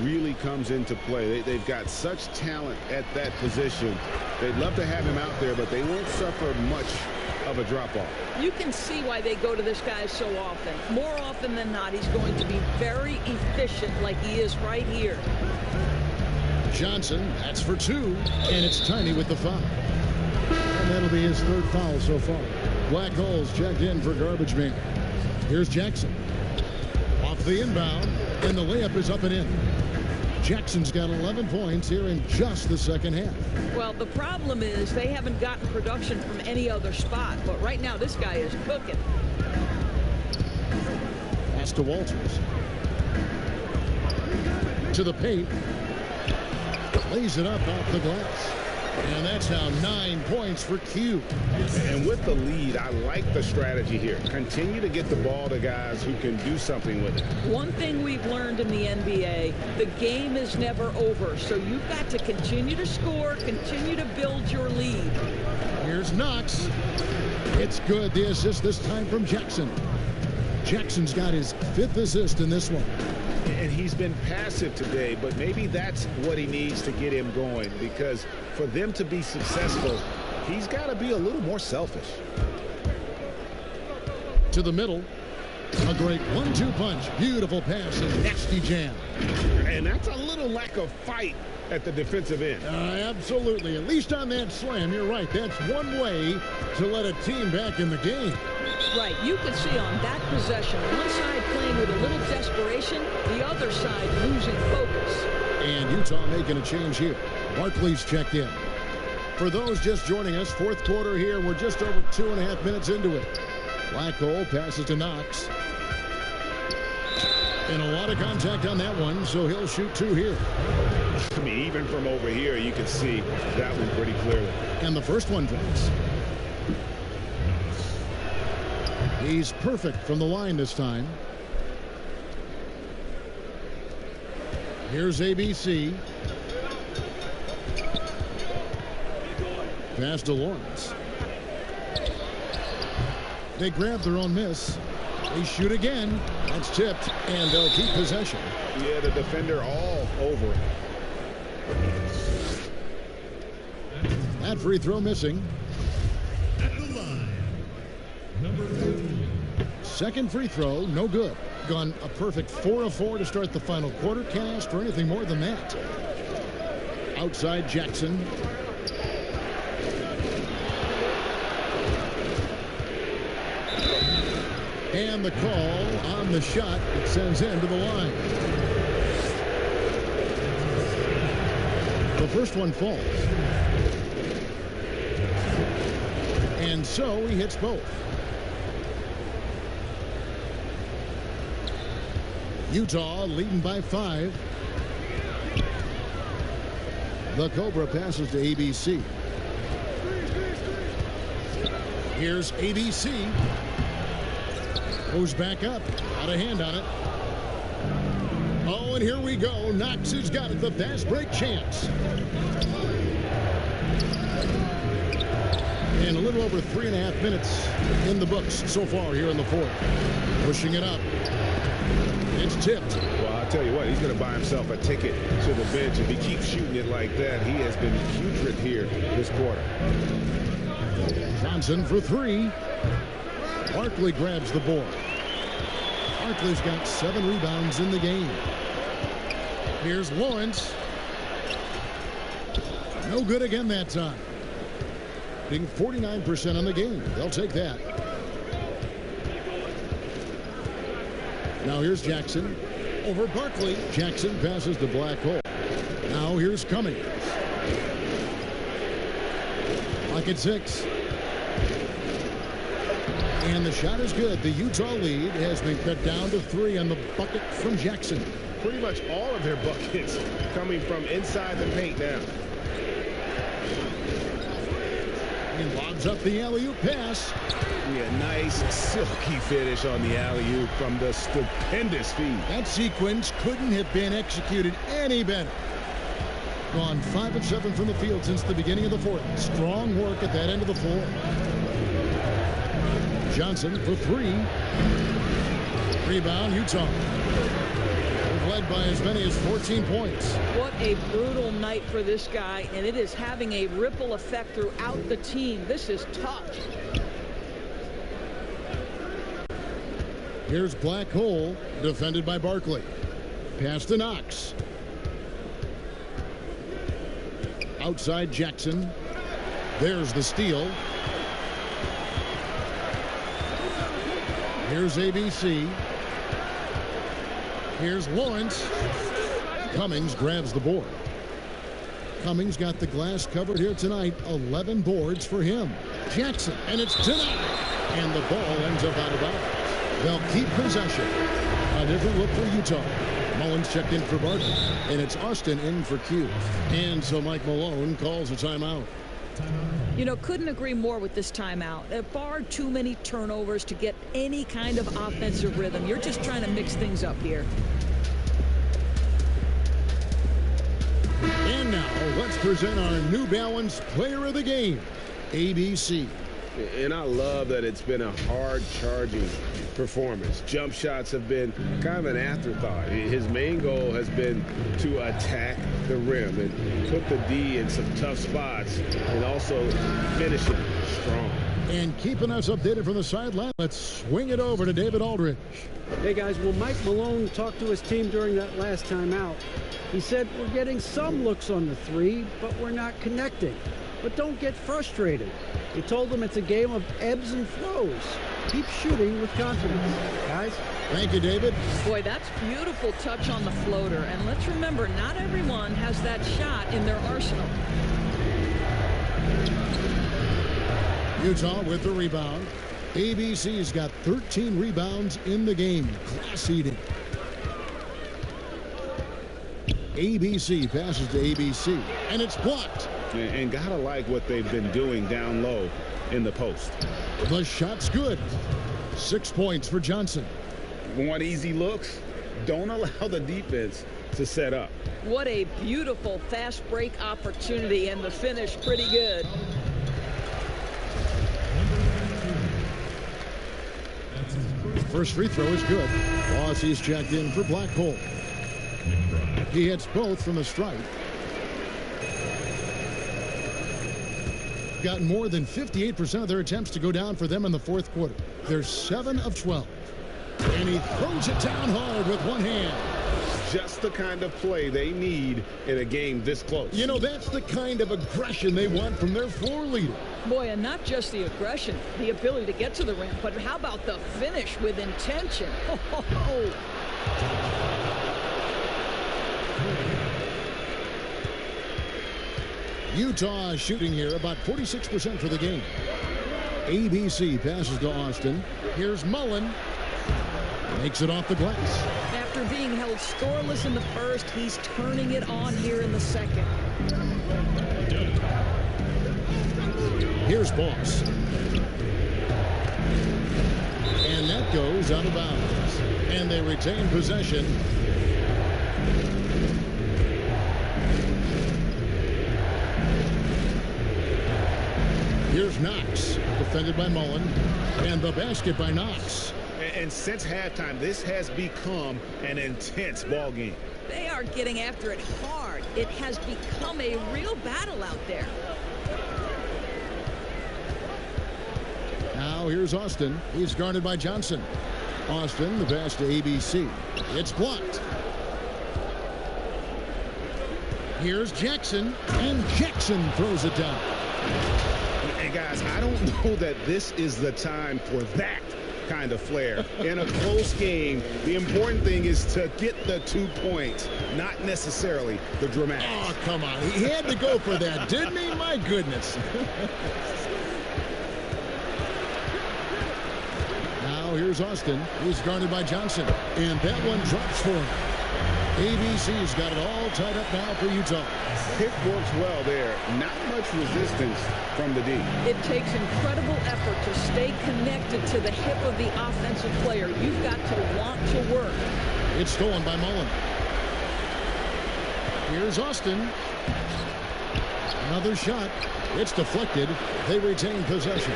really comes into play. They've got such talent at that position. They'd love to have him out there, but they won't suffer much of a drop-off. You can see why they go to this guy so often. More often than not, he's going to be very efficient like he is right here. Johnson, that's for 2, and it's Tiny with the foul. And that'll be his 3rd foul so far. Black holes checked in for garbage man. Here's Jackson. Off the inbound, and the layup is up and in. Jackson's got 11 points here in just the second half. Well, the problem is they haven't gotten production from any other spot, but right now this guy is cooking. Pass to Walters. To the paint. Lays it up off the glass. And that's now 9 points for Q. And with the lead, I like the strategy here. Continue to get the ball to guys who can do something with it. One thing we've learned in the NBA, the game is never over. So you've got to continue to score, continue to build your lead. Here's Knox. It's good. The assist this time from Jackson. Jackson's got his 5th assist in this one. And he's been passive today, but maybe that's what he needs to get him going, because for them to be successful, he's got to be a little more selfish. To the middle. A great 1-2 punch. Beautiful pass and nasty jam. And that's a little lack of fight at the defensive end. Absolutely. At least on that slam, you're right. That's one way to let a team back in the game. Right. You could see on that possession, one side playing with a little desperation, the other side losing focus. And Utah making a change here. Barkley's checked in. For those just joining us, 4th quarter here. We're just over 2.5 minutes into it. Black hole passes to Knox. And a lot of contact on that one, so he'll shoot 2 here. I mean, even from over here, you can see that one pretty clearly. And the first one drops. He's perfect from the line this time. Here's ABC. Pass to Lawrence. They grab their own miss. They shoot again. That's tipped, and they'll keep possession. Yeah, the defender all over it. That free throw missing. At the line, number 15. Second free throw, no good. Gone a perfect 4 of 4 to start the final quarter. Can't ask for anything more than that. Outside Jackson. And the call on the shot that sends him to the line. The first one falls. And so he hits both. Utah leading by 5. The Cobra passes to ABC. Here's ABC. Goes back up. Got a hand on it. Oh, and here we go. Knox has got it. The fast break chance. And a little over 3.5 minutes in the books so far here in the fourth. Pushing it up. It's tipped. Well, I'll tell you what, he's going to buy himself a ticket to the bench. If he keeps shooting it like that, he has been putrid here this quarter. Johnson for 3. Barkley grabs the board. Barkley's got 7 rebounds in the game. Here's Lawrence. No good again that time. Being 49% on the game. They'll take that. Now here's Jackson. Over Barkley. Jackson passes the black hole. Now here's Cummings. Clock at 6. And the shot is good. The Utah lead has been cut down to 3 on the bucket from Jackson. Pretty much all of their buckets coming from inside the paint now. He lobs up the alley-oop pass. Yeah, nice silky finish on the alley-oop from the stupendous feed. That sequence couldn't have been executed any better. Gone 5 of 7 from the field since the beginning of the fourth. Strong work at that end of the floor. Johnson for 3. Rebound, Utah. Led by as many as 14 points. What a brutal night for this guy, and it is having a ripple effect throughout the team. This is tough. Here's Black Hole, defended by Barkley. Pass to Knox. Outside Jackson. There's the steal. Here's ABC. Here's Lawrence. Cummings grabs the board. Cummings got the glass covered here tonight. 11 boards for him. Jackson, and it's tonight. And the ball ends up out of bounds. They'll keep possession. A different look for Utah. Mullins checked in for Barton, and it's Austin in for Q. And so Mike Malone calls a timeout. You know, couldn't agree more with this timeout. Far too many turnovers to get any kind of offensive rhythm. You're just trying to mix things up here. And now let's present our New Balance Player of the Game, ABC. And I love that it's been a hard-charging performance. Jump shots have been kind of an afterthought. His main goal has been to attack the rim and put the D in some tough spots and also finish it strong. And keeping us updated from the sideline, let's swing it over to David Aldridge. Hey guys, well, Mike Malone talked to his team during that last timeout. He said, we're getting some looks on the 3, but we're not connecting. But don't get frustrated. He told them it's a game of ebbs and flows. Keep shooting with confidence, guys. Thank you, David. Boy, that's beautiful touch on the floater. And let's remember, not everyone has that shot in their arsenal. Utah with the rebound. ABC's got 13 rebounds in the game. Class eating. ABC passes to ABC, and it's blocked. And gotta like what they've been doing down low in the post. The shot's good. 6 points for Johnson. Want easy looks? Don't allow the defense to set up. What a beautiful fast break opportunity, and the finish pretty good. First free throw is good. Bossie's checked in for Blackpool. He hits both from the stripe. Got more than 58% of their attempts to go down for them in the fourth quarter. They're 7 of 12. And he throws it down hard with one hand. Just the kind of play they need in a game this close. You know, that's the kind of aggression they want from their floor leader. Boy, and not just the aggression, the ability to get to the rim, but how about the finish with intention? Oh. Utah shooting here about 46% for the game. ABC passes to Austin. Here's Mullen. Makes it off the glass. After being held scoreless in the first, he's turning it on here in the second. Here's Boss. And that goes out of bounds. And they retain possession. Here's Knox, defended by Mullen, and the basket by Knox. And since halftime, this has become an intense ball game. They are getting after it hard. It has become a real battle out there. Now here's Austin. He's guarded by Johnson. Austin, the pass to ABC. It's blocked. Here's Jackson, and Jackson throws it down. And guys, I don't know that this is the time for that kind of flair. In a close game, the important thing is to get the 2 points, not necessarily the dramatic. Oh, come on. He had to go for that, didn't he? My goodness. Now here's Austin. He's guarded by Johnson. And that one drops for him. ABC's got it all tied up now for Utah. Pick works well there. Not much resistance from the D. It takes incredible effort to stay connected to the hip of the offensive player. You've got to want to work. It's stolen by Mullen. Here's Austin. Another shot. It's deflected. They retain possession.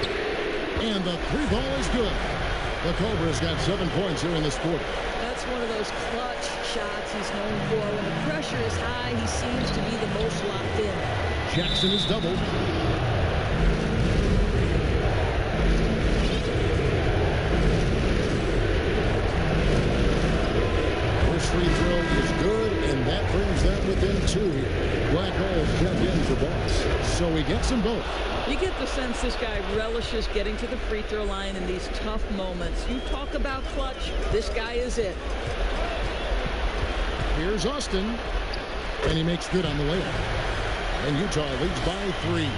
And the three ball is good. The Cobras got 7 points here in this quarter. That's one of those clutch shots he's known for. When the pressure is high, he seems to be the most locked in. Jackson is doubled. First free throw is good, and that brings them within 2 here. Black Holes check in for Boss. So he gets them both. You get the sense this guy relishes getting to the free throw line in these tough moments. You talk about clutch, this guy is it. Here's Austin, and he makes good on the layup. And Utah leads by 3.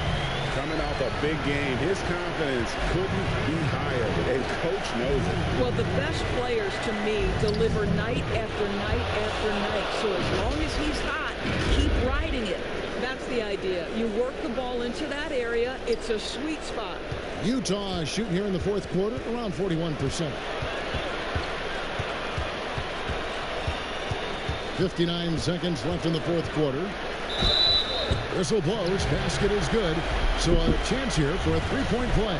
Coming off a big game, his confidence couldn't be higher, and coach knows it. Well, the best players, to me, deliver night after night after night. So as long as he's hot, keep riding it. That's the idea. You work the ball into that area. It's a sweet spot. Utah shooting here in the fourth quarter around 41%. 59 seconds left in the fourth quarter. Whistle blows. Basket is good. So a chance here for a three-point play.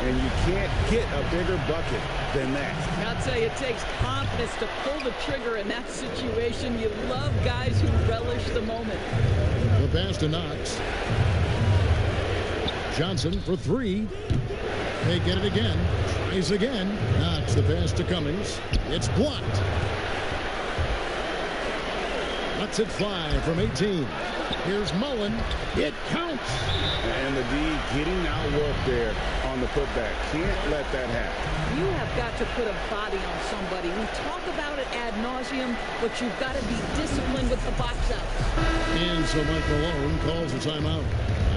And you can't get a bigger bucket than that. I'll tell you, it takes confidence to pull the trigger in that situation. You love guys who relish the moment. The pass to Knox. Johnson for 3. They get it again. Tries again. Knox the pass to Cummings. It's blocked. Lets it fly from 18. Here's Mullen. It counts. And the D getting outworked there on the putback. Can't let that happen. You have got to put a body on somebody. We talk about it ad nauseum, but you've got to be disciplined with the box outs. And so Mike Malone calls a timeout.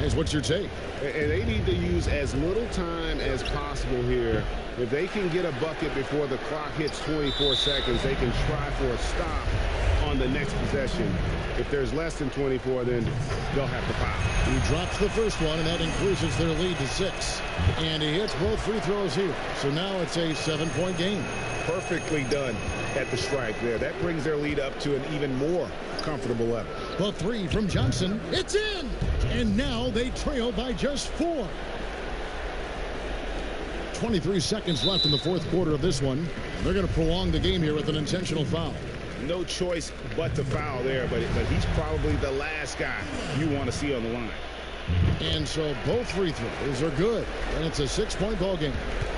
Guys, what's your take? And they need to use as little time as possible here. If they can get a bucket before the clock hits 24 seconds, they can try for a stop on the next possession. If there's less than 24, then they'll have to foul. He drops the first one, and that increases their lead to 6. And he hits both free throws here. So now it's a 7-point game. Perfectly done at the strike there. That brings their lead up to an even more comfortable level. The 3 from Johnson. It's in! And now they trail by just 4. 23 seconds left in the fourth quarter of this one. They're going to prolong the game here with an intentional foul. No choice but to foul there, but he's probably the last guy you want to see on the line. And so both free throws are good, and it's a 6-point ball game.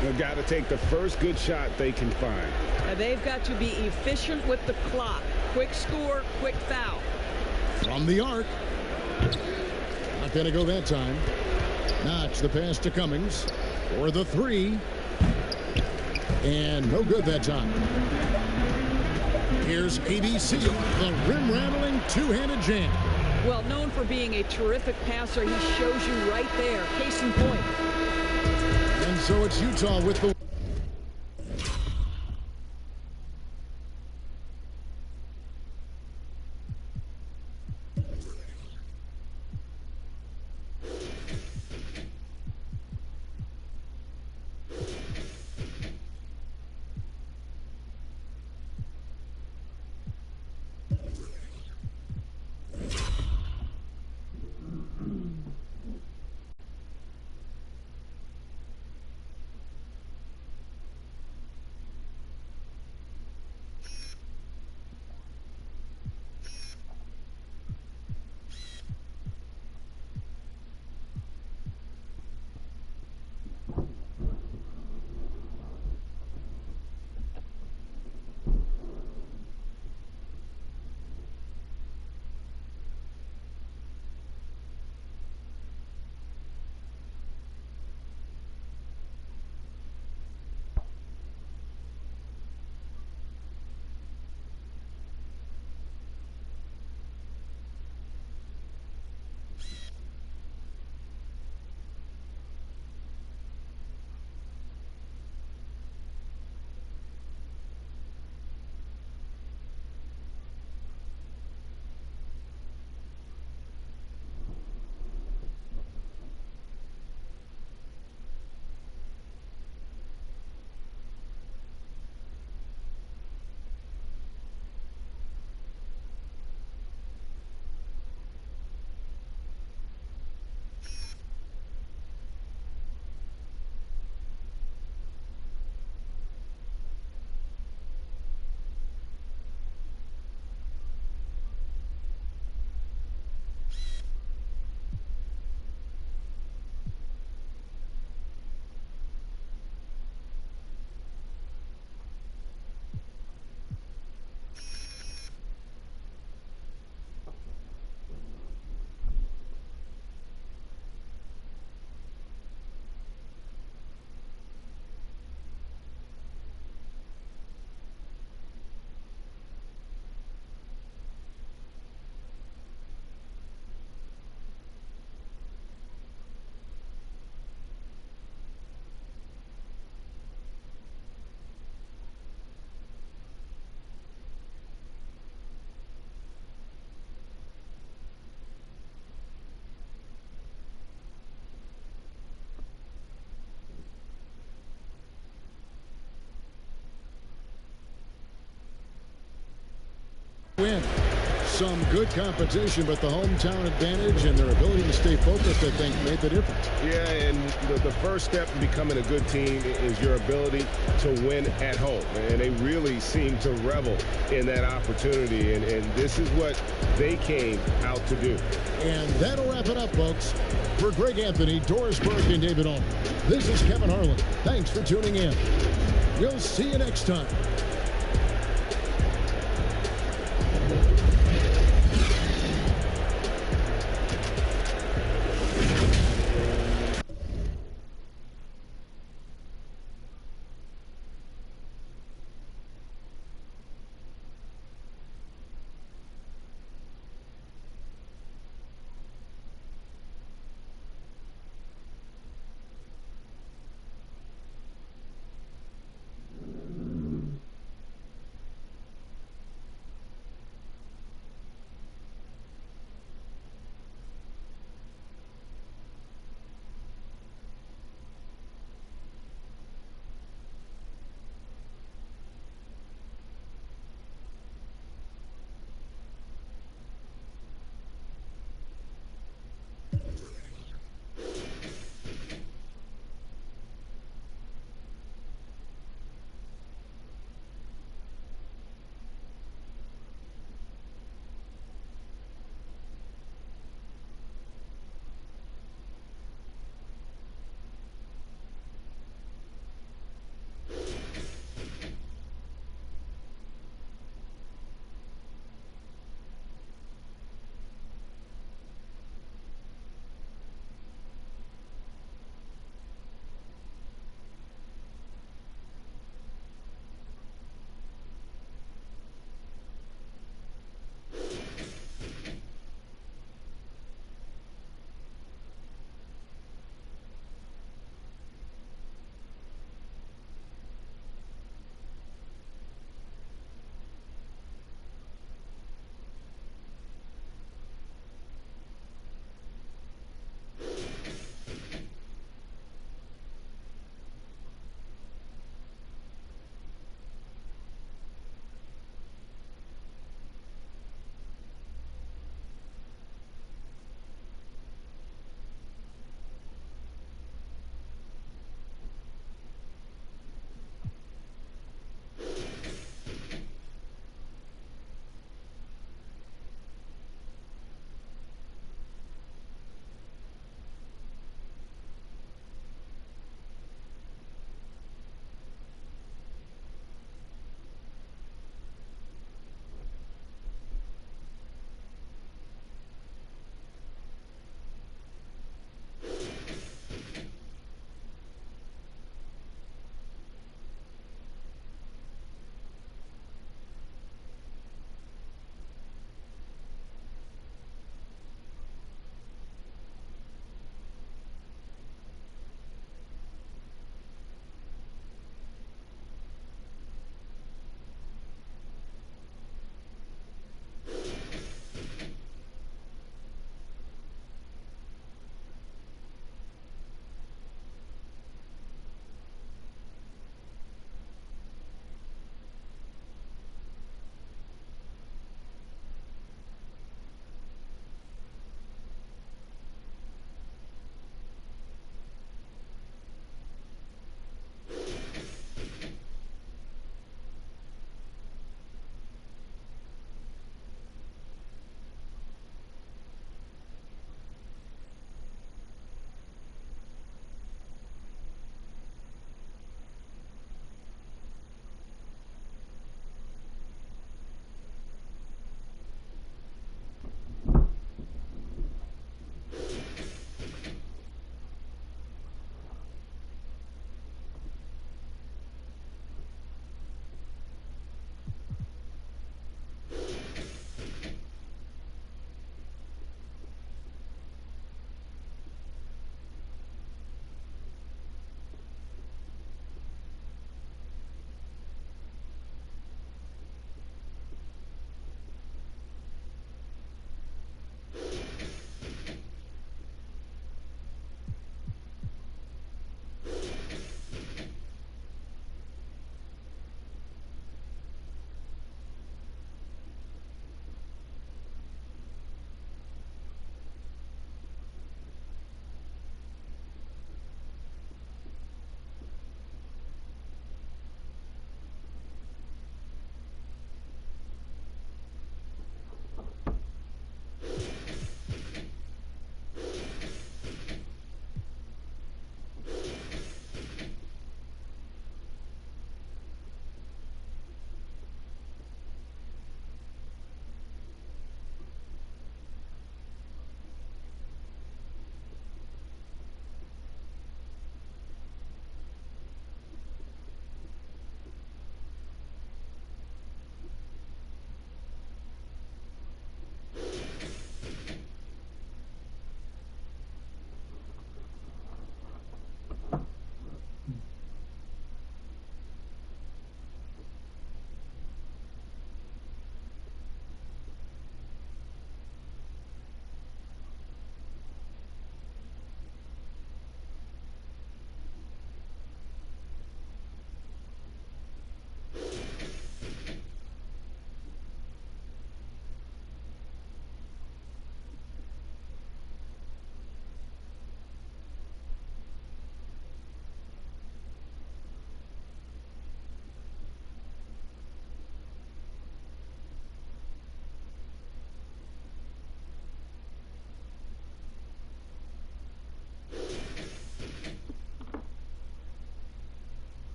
They've got to take the first good shot they can find. And they've got to be efficient with the clock. Quick score, quick foul. From the arc. Not going to go that time. Notch the pass to Cummings for the three. And no good that time. Here's ABC, the rim-rattling two-handed jam. Well, known for being a terrific passer, he shows you right there. Case in point. And so it's Utah with the... win. Some good competition, but the hometown advantage and their ability to stay focused, I think, made the difference. Yeah, and the first step in becoming a good team is your ability to win at home. And they really seem to revel in that opportunity, and this is what they came out to do. And that'll wrap it up, folks. For Greg Anthony, Doris Burke, and David Ulmer, this is Kevin Harlan. Thanks for tuning in. We'll see you next time.